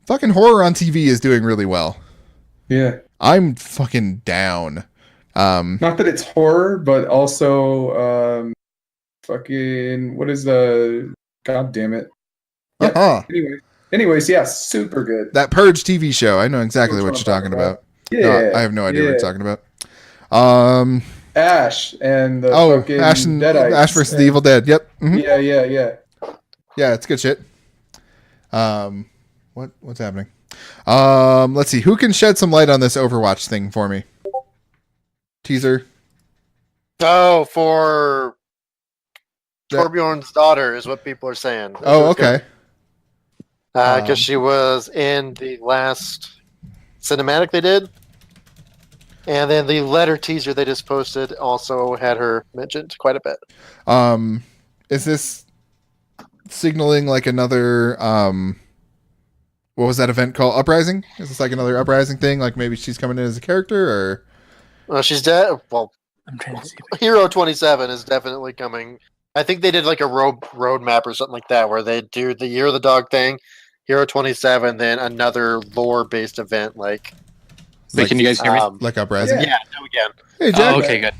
fucking horror on TV is doing really well.
Yeah.
I'm fucking down.
Not that it's horror, but also fucking what is the god damn it? Yeah. Anyways, yeah, super good.
That Purge TV show. I know exactly what you're talking about.
Yeah.
No, I have no idea what you're talking about.
Ash and the fucking
Ash and
Deadites.
Ash versus the Evil Dead. Yep. Mm-hmm.
Yeah.
Yeah, it's good shit. What's happening? Let's see. Who can shed some light on this Overwatch thing for me? Teaser.
Oh, for Torbjorn's daughter is what people are saying.
Oh, okay.
Because she was in the last cinematic they did. And then the letter teaser they just posted also had her mentioned quite a bit.
Is this signaling like another what was that event called? Uprising? Is this like another Uprising thing? Like maybe she's coming in as a character, or?
Well, she's dead. Well,
I'm trying to see.
Hero 27 is definitely coming. I think they did like a roadmap or something like that, where they do the Year of the Dog thing, Hero 27, then another lore-based event like.
Wait, can you guys hear me?
Like Uprising?
Yeah, no, again.
Hey, Jack.
Oh, okay, good.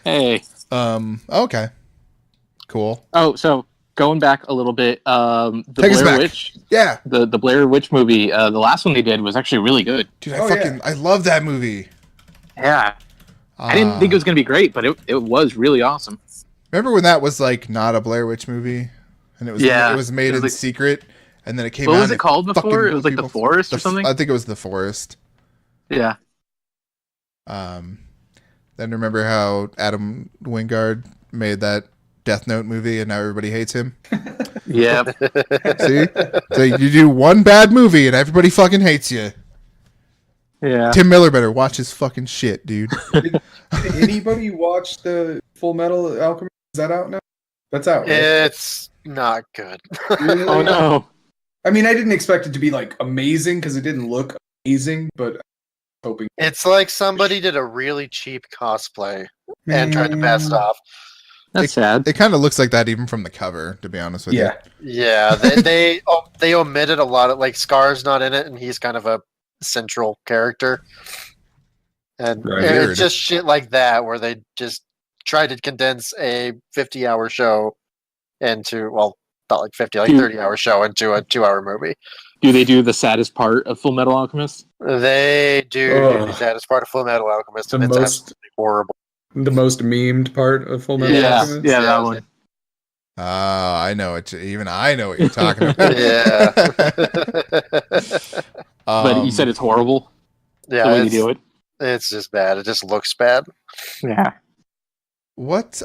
Hey.
Okay. Cool.
Oh, so going back a little bit, the
Take us
Blair
back.
Witch.
Yeah.
The Blair Witch movie, the last one they did was actually really good.
Dude, I love that movie.
Yeah. I didn't think it was going to be great, but it was really awesome.
Remember when that was like not a Blair Witch movie? And it was made in secret, and then it came out.
What was it called before? It was like The Forest or something?
I think it was The Forest.
Yeah.
Then remember how Adam Wingard made that Death Note movie and now everybody hates him?
Yeah.
See? So you do one bad movie and everybody fucking hates you.
Yeah.
Tim Miller better watch his fucking shit, dude.
Did anybody watch the Full Metal Alchemist? Is that out now? That's out, right?
It's not good.
Really?
Oh, no.
I mean, I didn't expect it to be like amazing because it didn't look amazing, but hoping
It's like somebody did a really cheap cosplay and tried to pass it off.
That's sad.
It kind of looks like that even from the cover, to be honest with you.
Yeah, they omitted a lot of, like, Scar's not in it, and he's kind of a central character. And it's just shit like that where they just tried to condense a 50-hour show into, well, not like 50, like 30-hour show into a 2-hour movie.
Do they do the saddest part of Full Metal Alchemist?
They do the saddest part of Full Metal Alchemist, and it's absolutely horrible.
The most memed part of Full Metal Alchemist?
Yeah, that one.
Oh, I know it. Even I know what you're talking about.
Yeah.
But you said it's horrible?
Yeah.
The way you do it?
It's just bad. It just looks bad.
Yeah.
What,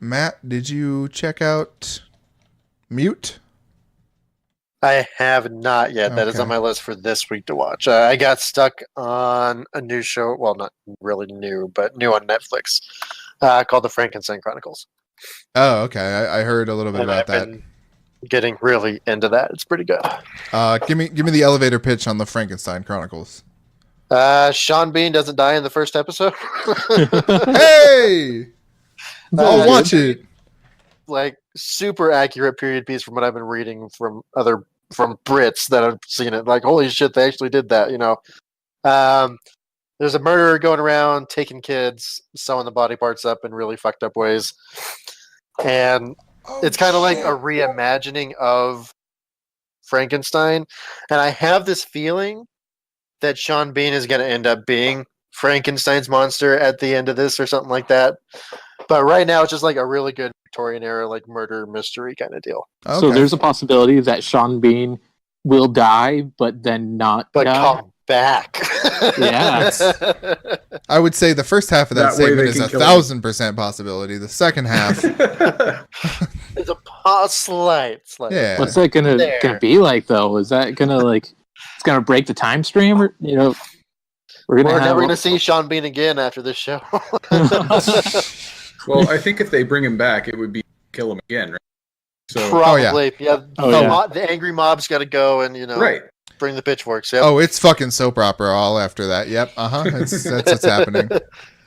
Matt, did you check out Mute?
I have not yet. That is on my list for this week to watch. I got stuck on a new show. Well, not really new, but new on Netflix, called The Frankenstein Chronicles.
Oh, okay. I heard a little bit about that.
Been getting really into that. It's pretty good.
Give me the elevator pitch on The Frankenstein Chronicles.
Sean Bean doesn't die in the first episode.
Hey, I'll watch it.
Like super accurate period piece from what I've been reading from Brits that have seen it. Like, holy shit, they actually did that. There's a murderer going around taking kids, sewing the body parts up in really fucked up ways, and it's kind of like a reimagining of Frankenstein. And I have this feeling that Sean Bean is going to end up being Frankenstein's monster at the end of this or something like that. But right now, it's just like a really good Victorian era, like murder mystery kind of deal.
Okay. So there's a possibility that Sean Bean will die, but then not die.
Come back.
Yeah.
I would say the first half of that statement is 1,000% possibility. The second half,
it's a slight.
Yeah.
What's that gonna be like though? Is that gonna it's gonna break the time stream, or we're
never gonna see Sean Bean again after this show.
Well, I think if they bring him back, it would be kill him again, right? So
probably, the angry mob's got to go and bring the pitchforks. Yep.
Oh, it's fucking soap opera all after that. Yep. That's what's happening.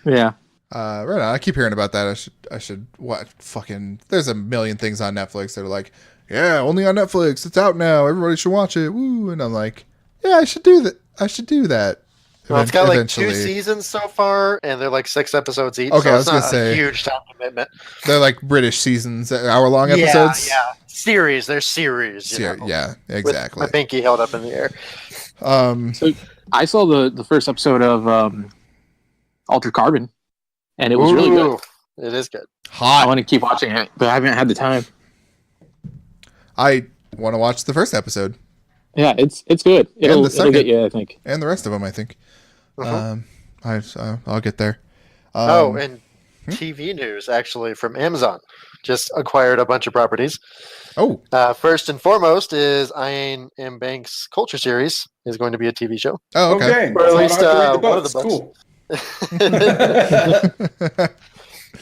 Yeah.
Right on. I keep hearing about that. I should what fucking. There's a million things on Netflix that are like, yeah, only on Netflix. It's out now. Everybody should watch it. Woo! And I'm like, yeah, I should do that. I should do that.
Well, it's got like 2 seasons so far, and they're like 6 episodes each.
Okay,
so
I was
it's
gonna
not
say
a huge time commitment.
They're like British seasons, hour-long episodes.
Yeah, series. They're series.
Yeah, exactly.
With my pinky held up in the air.
So I saw the first episode of Altered Carbon, and it was really good.
It is good.
Hot.
I want to keep watching it, but I haven't had the time.
I want to watch the first episode.
Yeah, it's good. It'll get you, I think,
and the rest of them, I think. I'll get there.
And TV news actually from Amazon just acquired a bunch of properties.
Oh,
first and foremost is Ian M. Banks' Culture series is going to be a TV show.
Oh, okay.
Or at least one of the books. Cool.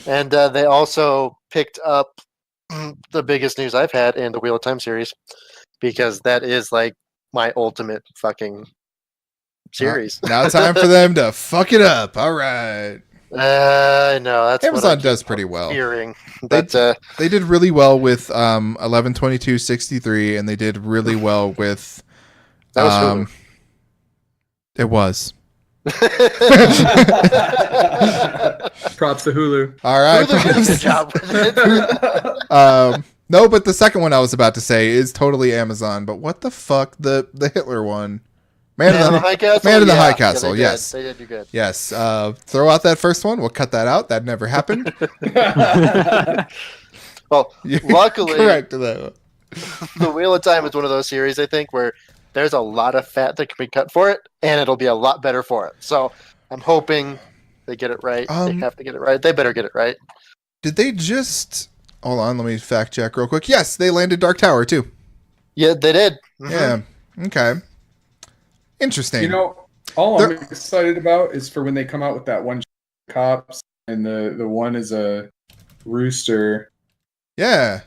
And they also picked up the biggest news I've had in the Wheel of Time series, because that is like my ultimate fucking series.
Now time for them to fuck it up. All right.
I know that's
Amazon does pretty well.
Hearing, but
they did really well with 11/22/63, and they did really well with.
That was Hulu.
It was.
Props to Hulu.
All right.
Hulu did a good job with it.
No, but the second one I was about to say is totally Amazon. But what the fuck, the Hitler one? Man in the High Castle. Man in the High Castle. Yes,
they did do good.
Yes. Throw out that first one. We'll cut that out. That never happened.
Well, luckily,
correct that.
The Wheel of Time is one of those series, I think, where there's a lot of fat that can be cut for it, and it'll be a lot better for it. So I'm hoping they get it right. They have to get it right. They better get it right.
Did they just... Hold on, let me fact check real quick. Yes, they landed Dark Tower, too.
Yeah, they did.
Mm-hmm. Yeah, okay. Interesting.
All I'm excited about is for when they come out with that one cops, and the one is a rooster.
Yeah,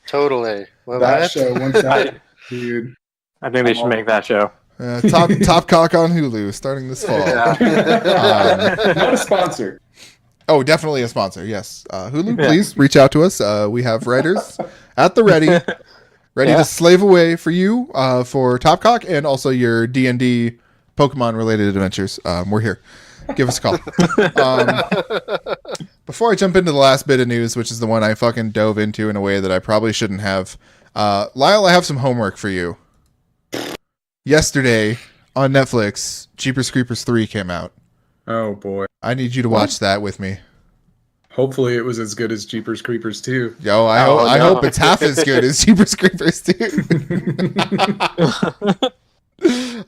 Totally.
That show, once that... Dude,
I think they should make that show.
Top Cock on Hulu starting this fall.
Not a sponsor.
Oh, definitely a sponsor. Yes, Hulu, please reach out to us. We have writers at the ready to slave away for you for Top Cock and also your D&D Pokemon related adventures. We're here. Give us a call. Before I jump into the last bit of news, which is the one I fucking dove into in a way that I probably shouldn't have. Lyle, I have some homework for you. Yesterday on Netflix, Jeepers Creepers 3 came out.
Oh boy.
I need you to watch that with me.
Hopefully it was as good as Jeepers Creepers 2.
Yo, I hope it's half as good as Jeepers Creepers 2.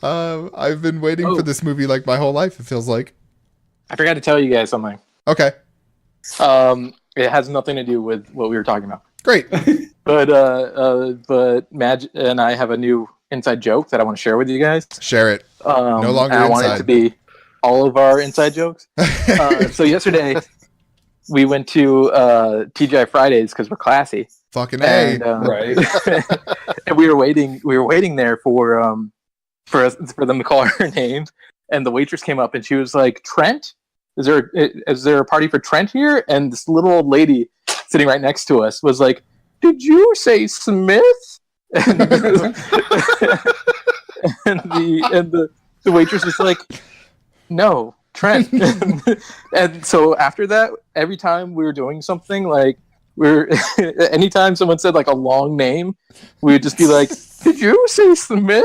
I've been waiting for this movie like my whole life, it feels like.
I forgot to tell you guys something.
Okay.
It has nothing to do with what we were talking about.
Great.
But Madge and I have a new inside joke that I want to share with you guys.
Share it. No longer
I
inside.
want it to be all of our inside jokes. So yesterday we went to TGI Fridays because we're classy.
Fucking A.
Right.
And we were waiting there for them to call her names, and the waitress came up and she was like, "Trent, is there a party for Trent here?" And this little old lady sitting right next to us was like, "Did you say Smith?" And the waitress was like, "No, Trent." And so after that, every time we were doing something, like anytime someone said like a long name, we would just be like, "Did you say Smith?"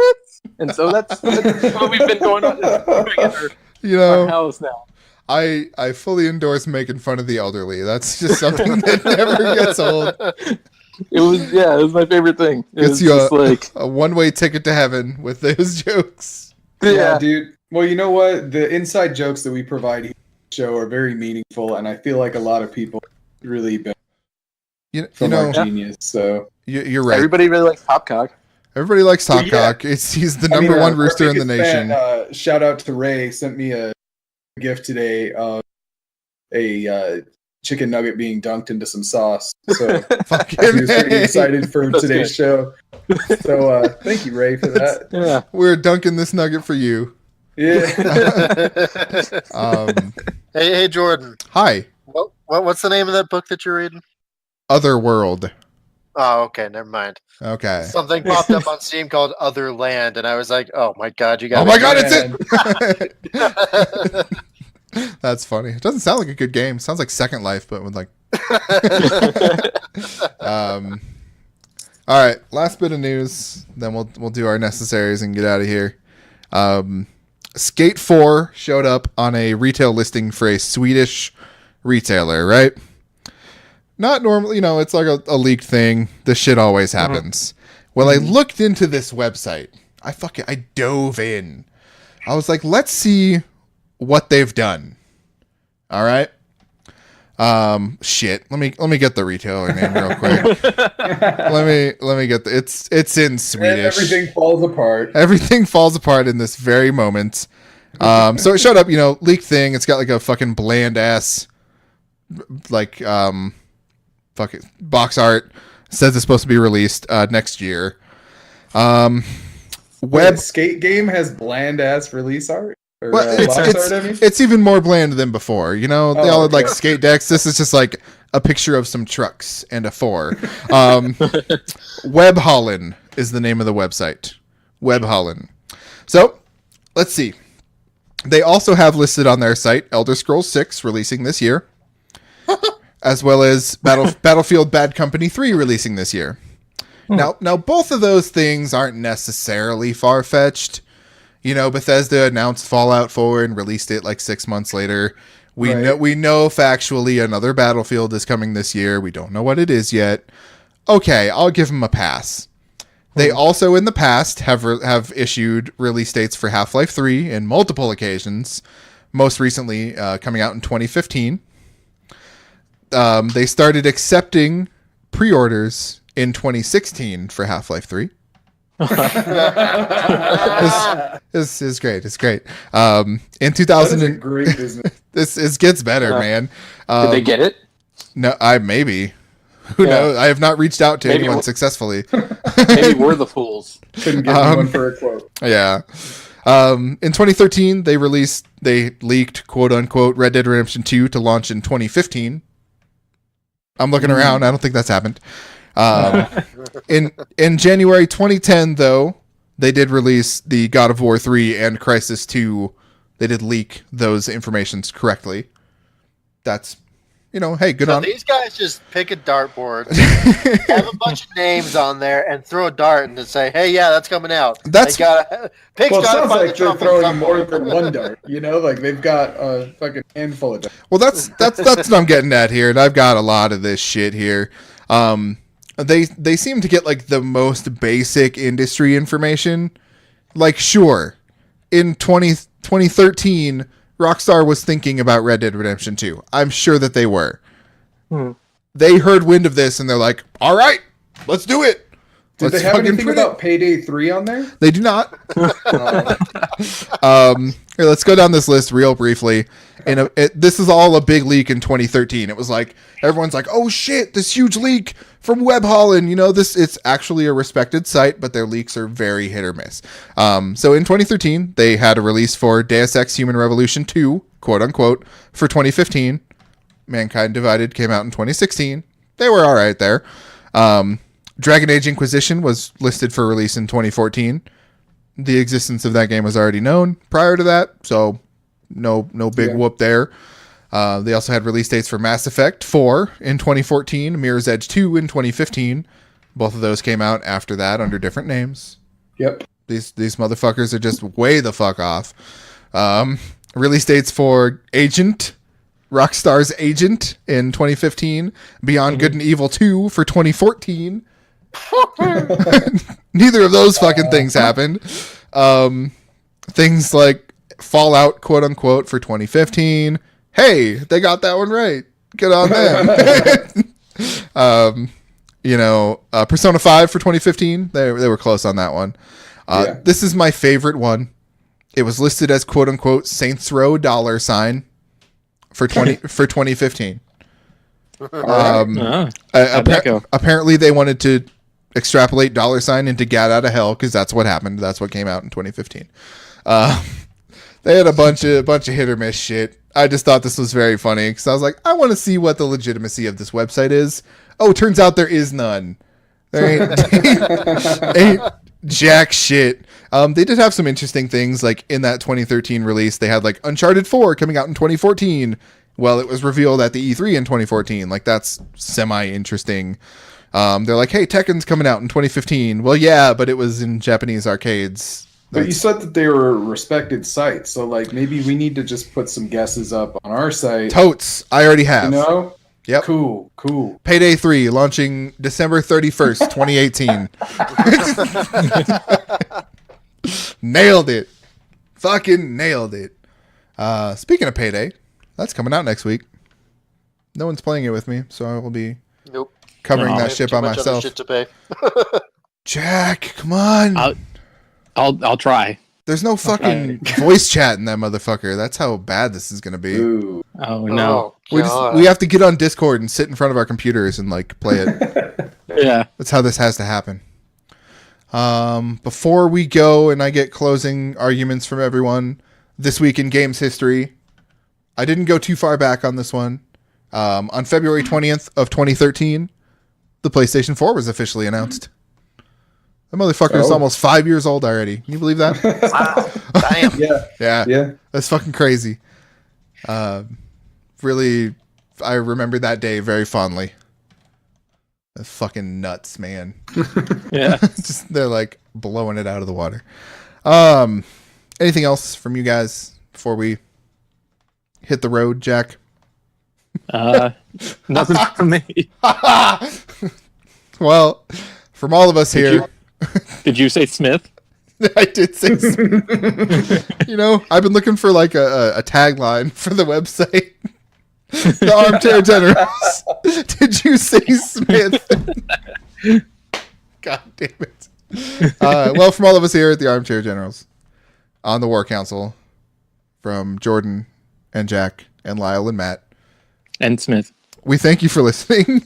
And so that's what we've been doing in our house now.
I fully endorse making fun of the elderly. That's just something that never gets old.
It was my favorite thing.
It's a one-way ticket to heaven with those jokes.
Yeah, dude. Well, you know what? The inside jokes that we provide here on the show are very meaningful, and I feel like a lot of people really benefit from our genius. So
you're right.
Everybody really likes Topcock.
Everybody likes Topcock. Yeah. He's the number one rooster in the nation.
Shout out to Ray. Sent me a gift today of a chicken nugget being dunked into some sauce. So he was pretty excited for today's show. So thank you, Ray, for that.
Yeah,
we're dunking this nugget for you.
Yeah.
Hey, Jordan.
Hi.
What's the name of that book that you're reading?
Otherworld.
Oh, okay. Never mind.
Okay.
Something popped up on Steam called Otherland, and I was like, "Oh my god, you got!"
Oh my god, it's it! That's funny. It doesn't sound like a good game. It sounds like Second Life, but with like. All right, last bit of news. Then we'll do our necessaries and get out of here. Skate 4 showed up on a retail listing for a Swedish retailer, right? Not normal, it's like a leaked thing. This shit always happens. Well, I looked into this website. I dove in. I was like, let's see what they've done. All right. Shit. Let me get the retailer name real quick. let me get it's in Swedish.
Everything falls apart.
Everything falls apart in this very moment. So it showed up, leaked thing. It's got like a fucking bland ass, like, fucking box art. Says it's supposed to be released next year.
Skate game has bland ass release art. Or,
well, it's even more bland than before. They all had like skate decks. This is just like a picture of some trucks and a 4. Webholland is the name of the website. Webholland. So let's see. They also have listed on their site Elder Scrolls 6 releasing this year. As well as Battlefield Bad Company 3 releasing this year. Now both of those things aren't necessarily far-fetched. Bethesda announced Fallout 4 and released it like 6 months later. We know factually another Battlefield is coming this year. We don't know what it is yet. Okay, I'll give them a pass. They also in the past have issued release dates for Half-Life 3 in multiple occasions. Most recently coming out in 2015. They started accepting pre-orders in 2016 for Half-Life 3. This is great. It's great. In 2000,
great business.
This gets better, man.
Did they get it?
No, maybe. Who knows? I have not reached out to anyone successfully.
Maybe we're the fools.
Couldn't get anyone for a quote.
Yeah. In 2013, they leaked quote unquote Red Dead Redemption 2 to launch in 2015. I'm looking around. I don't think that's happened. In January 2010, though, they did release the God of War 3 and Crysis 2. They did leak those informations correctly. That's, hey, good on.
These guys just pick a dartboard, have a bunch of names on there, and throw a dart and just say, "Hey, yeah, that's coming out."
That's
it sounds like they're throwing more than one dart. Like they've got a fucking handful of darts.
Well, that's what I'm getting at here, and I've got a lot of this shit here. They seem to get like the most basic industry information. Like, sure, in 2013, Rockstar was thinking about Red Dead Redemption 2. I'm sure that they were. they heard wind of this and they're like, all right, let's do it.
Did they have anything about Payday 3 on there?
They do not. Here, let's go down this list real briefly. And this is all a big leak in 2013. It was like, everyone's like, oh shit, this huge leak from Web Holland. It's actually a respected site, but their leaks are very hit or miss. So in 2013, they had a release for Deus Ex Human Revolution 2, quote unquote, for 2015. Mankind Divided came out in 2016. They were all right there. Dragon Age Inquisition was listed for release in 2014. The existence of that game was already known prior to that, so no big whoop there. They also had release dates for Mass Effect 4 in 2014, Mirror's Edge 2 in 2015. Both of those came out after that under different names.
Yep.
These motherfuckers are just way the fuck off. Release dates for Rockstar's Agent in 2015, Beyond Good and Evil 2 for 2014. Neither of those fucking things happened. Things like Fallout, quote unquote, for 2015. Hey, they got that one right. Good on them. Persona 5 for 2015. They were close on that one. This is my favorite one. It was listed as quote unquote Saints Row $sign for 2015. Apparently they wanted to extrapolate $sign into Gat Out of Hell because that's what happened. That's what came out in 2015. They had a bunch of hit or miss shit. I just thought this was very funny because I was like, I want to see what the legitimacy of this website is. Oh, turns out there is none. There ain't jack shit. They did have some interesting things, like in that 2013 release, they had like Uncharted 4 coming out in 2014. Well, it was revealed at the E3 in 2014. Like, that's semi-interesting. They're like, hey, Tekken's coming out in 2015. Well, yeah, but it was in Japanese arcades.
But you said that they were a respected site, so like maybe we need to just put some guesses up on our site.
Totes. I already have. Yep.
Cool.
Payday 3 launching December 31st, 2018. Nailed it. Fucking nailed it. Speaking of Payday, that's coming out next week. No one's playing it with me, so I will be covering that shit by myself.
Shit to pay.
Jack, come on.
I'll try.
There's no fucking voice chat in that motherfucker. That's how bad this is gonna be.
Ooh.
Oh no.
We have to get on Discord and sit in front of our computers and like play it.
Yeah.
That's how this has to happen. Before we go and I get closing arguments from everyone, this week in games history, I didn't go too far back on this one. On February 20th of 2013, the PlayStation 4 was officially announced. That motherfucker is almost 5 years old already. Can you believe that?
Wow. Damn.
Yeah. That's fucking crazy. Really, I remember that day very fondly. That's fucking nuts, man.
Yeah.
They're like blowing it out of the water. Anything else from you guys before we hit the road, Jack?
Nothing from me.
Well, from all of us here.
Did you say Smith?
I did say Smith. I've been looking for like a tagline for the website. The Armchair Generals. Did you say Smith? God damn it. Well, from all of us here at the Armchair Generals on the War Council, from Jordan and Jack and Lyle and Matt.
And Smith.
We thank you for listening.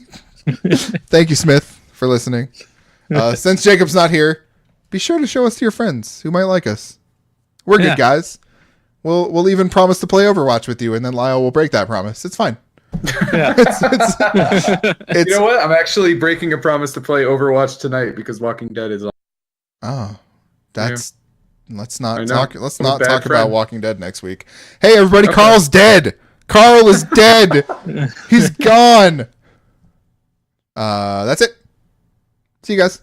Thank you, Smith, for listening. Since Jacob's not here, be sure to show us to your friends who might like us. We're good guys. We'll even promise to play Overwatch with you, and then Lyle will break that promise. It's fine.
Yeah.
You know what? I'm actually breaking a promise to play Overwatch tonight because Walking Dead is on.
Oh, that's. Yeah. Let's not talk about Walking Dead next week. Hey, everybody! Okay. Carl's dead. Carl is dead. He's gone. That's it. See you guys.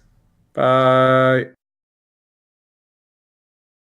Bye.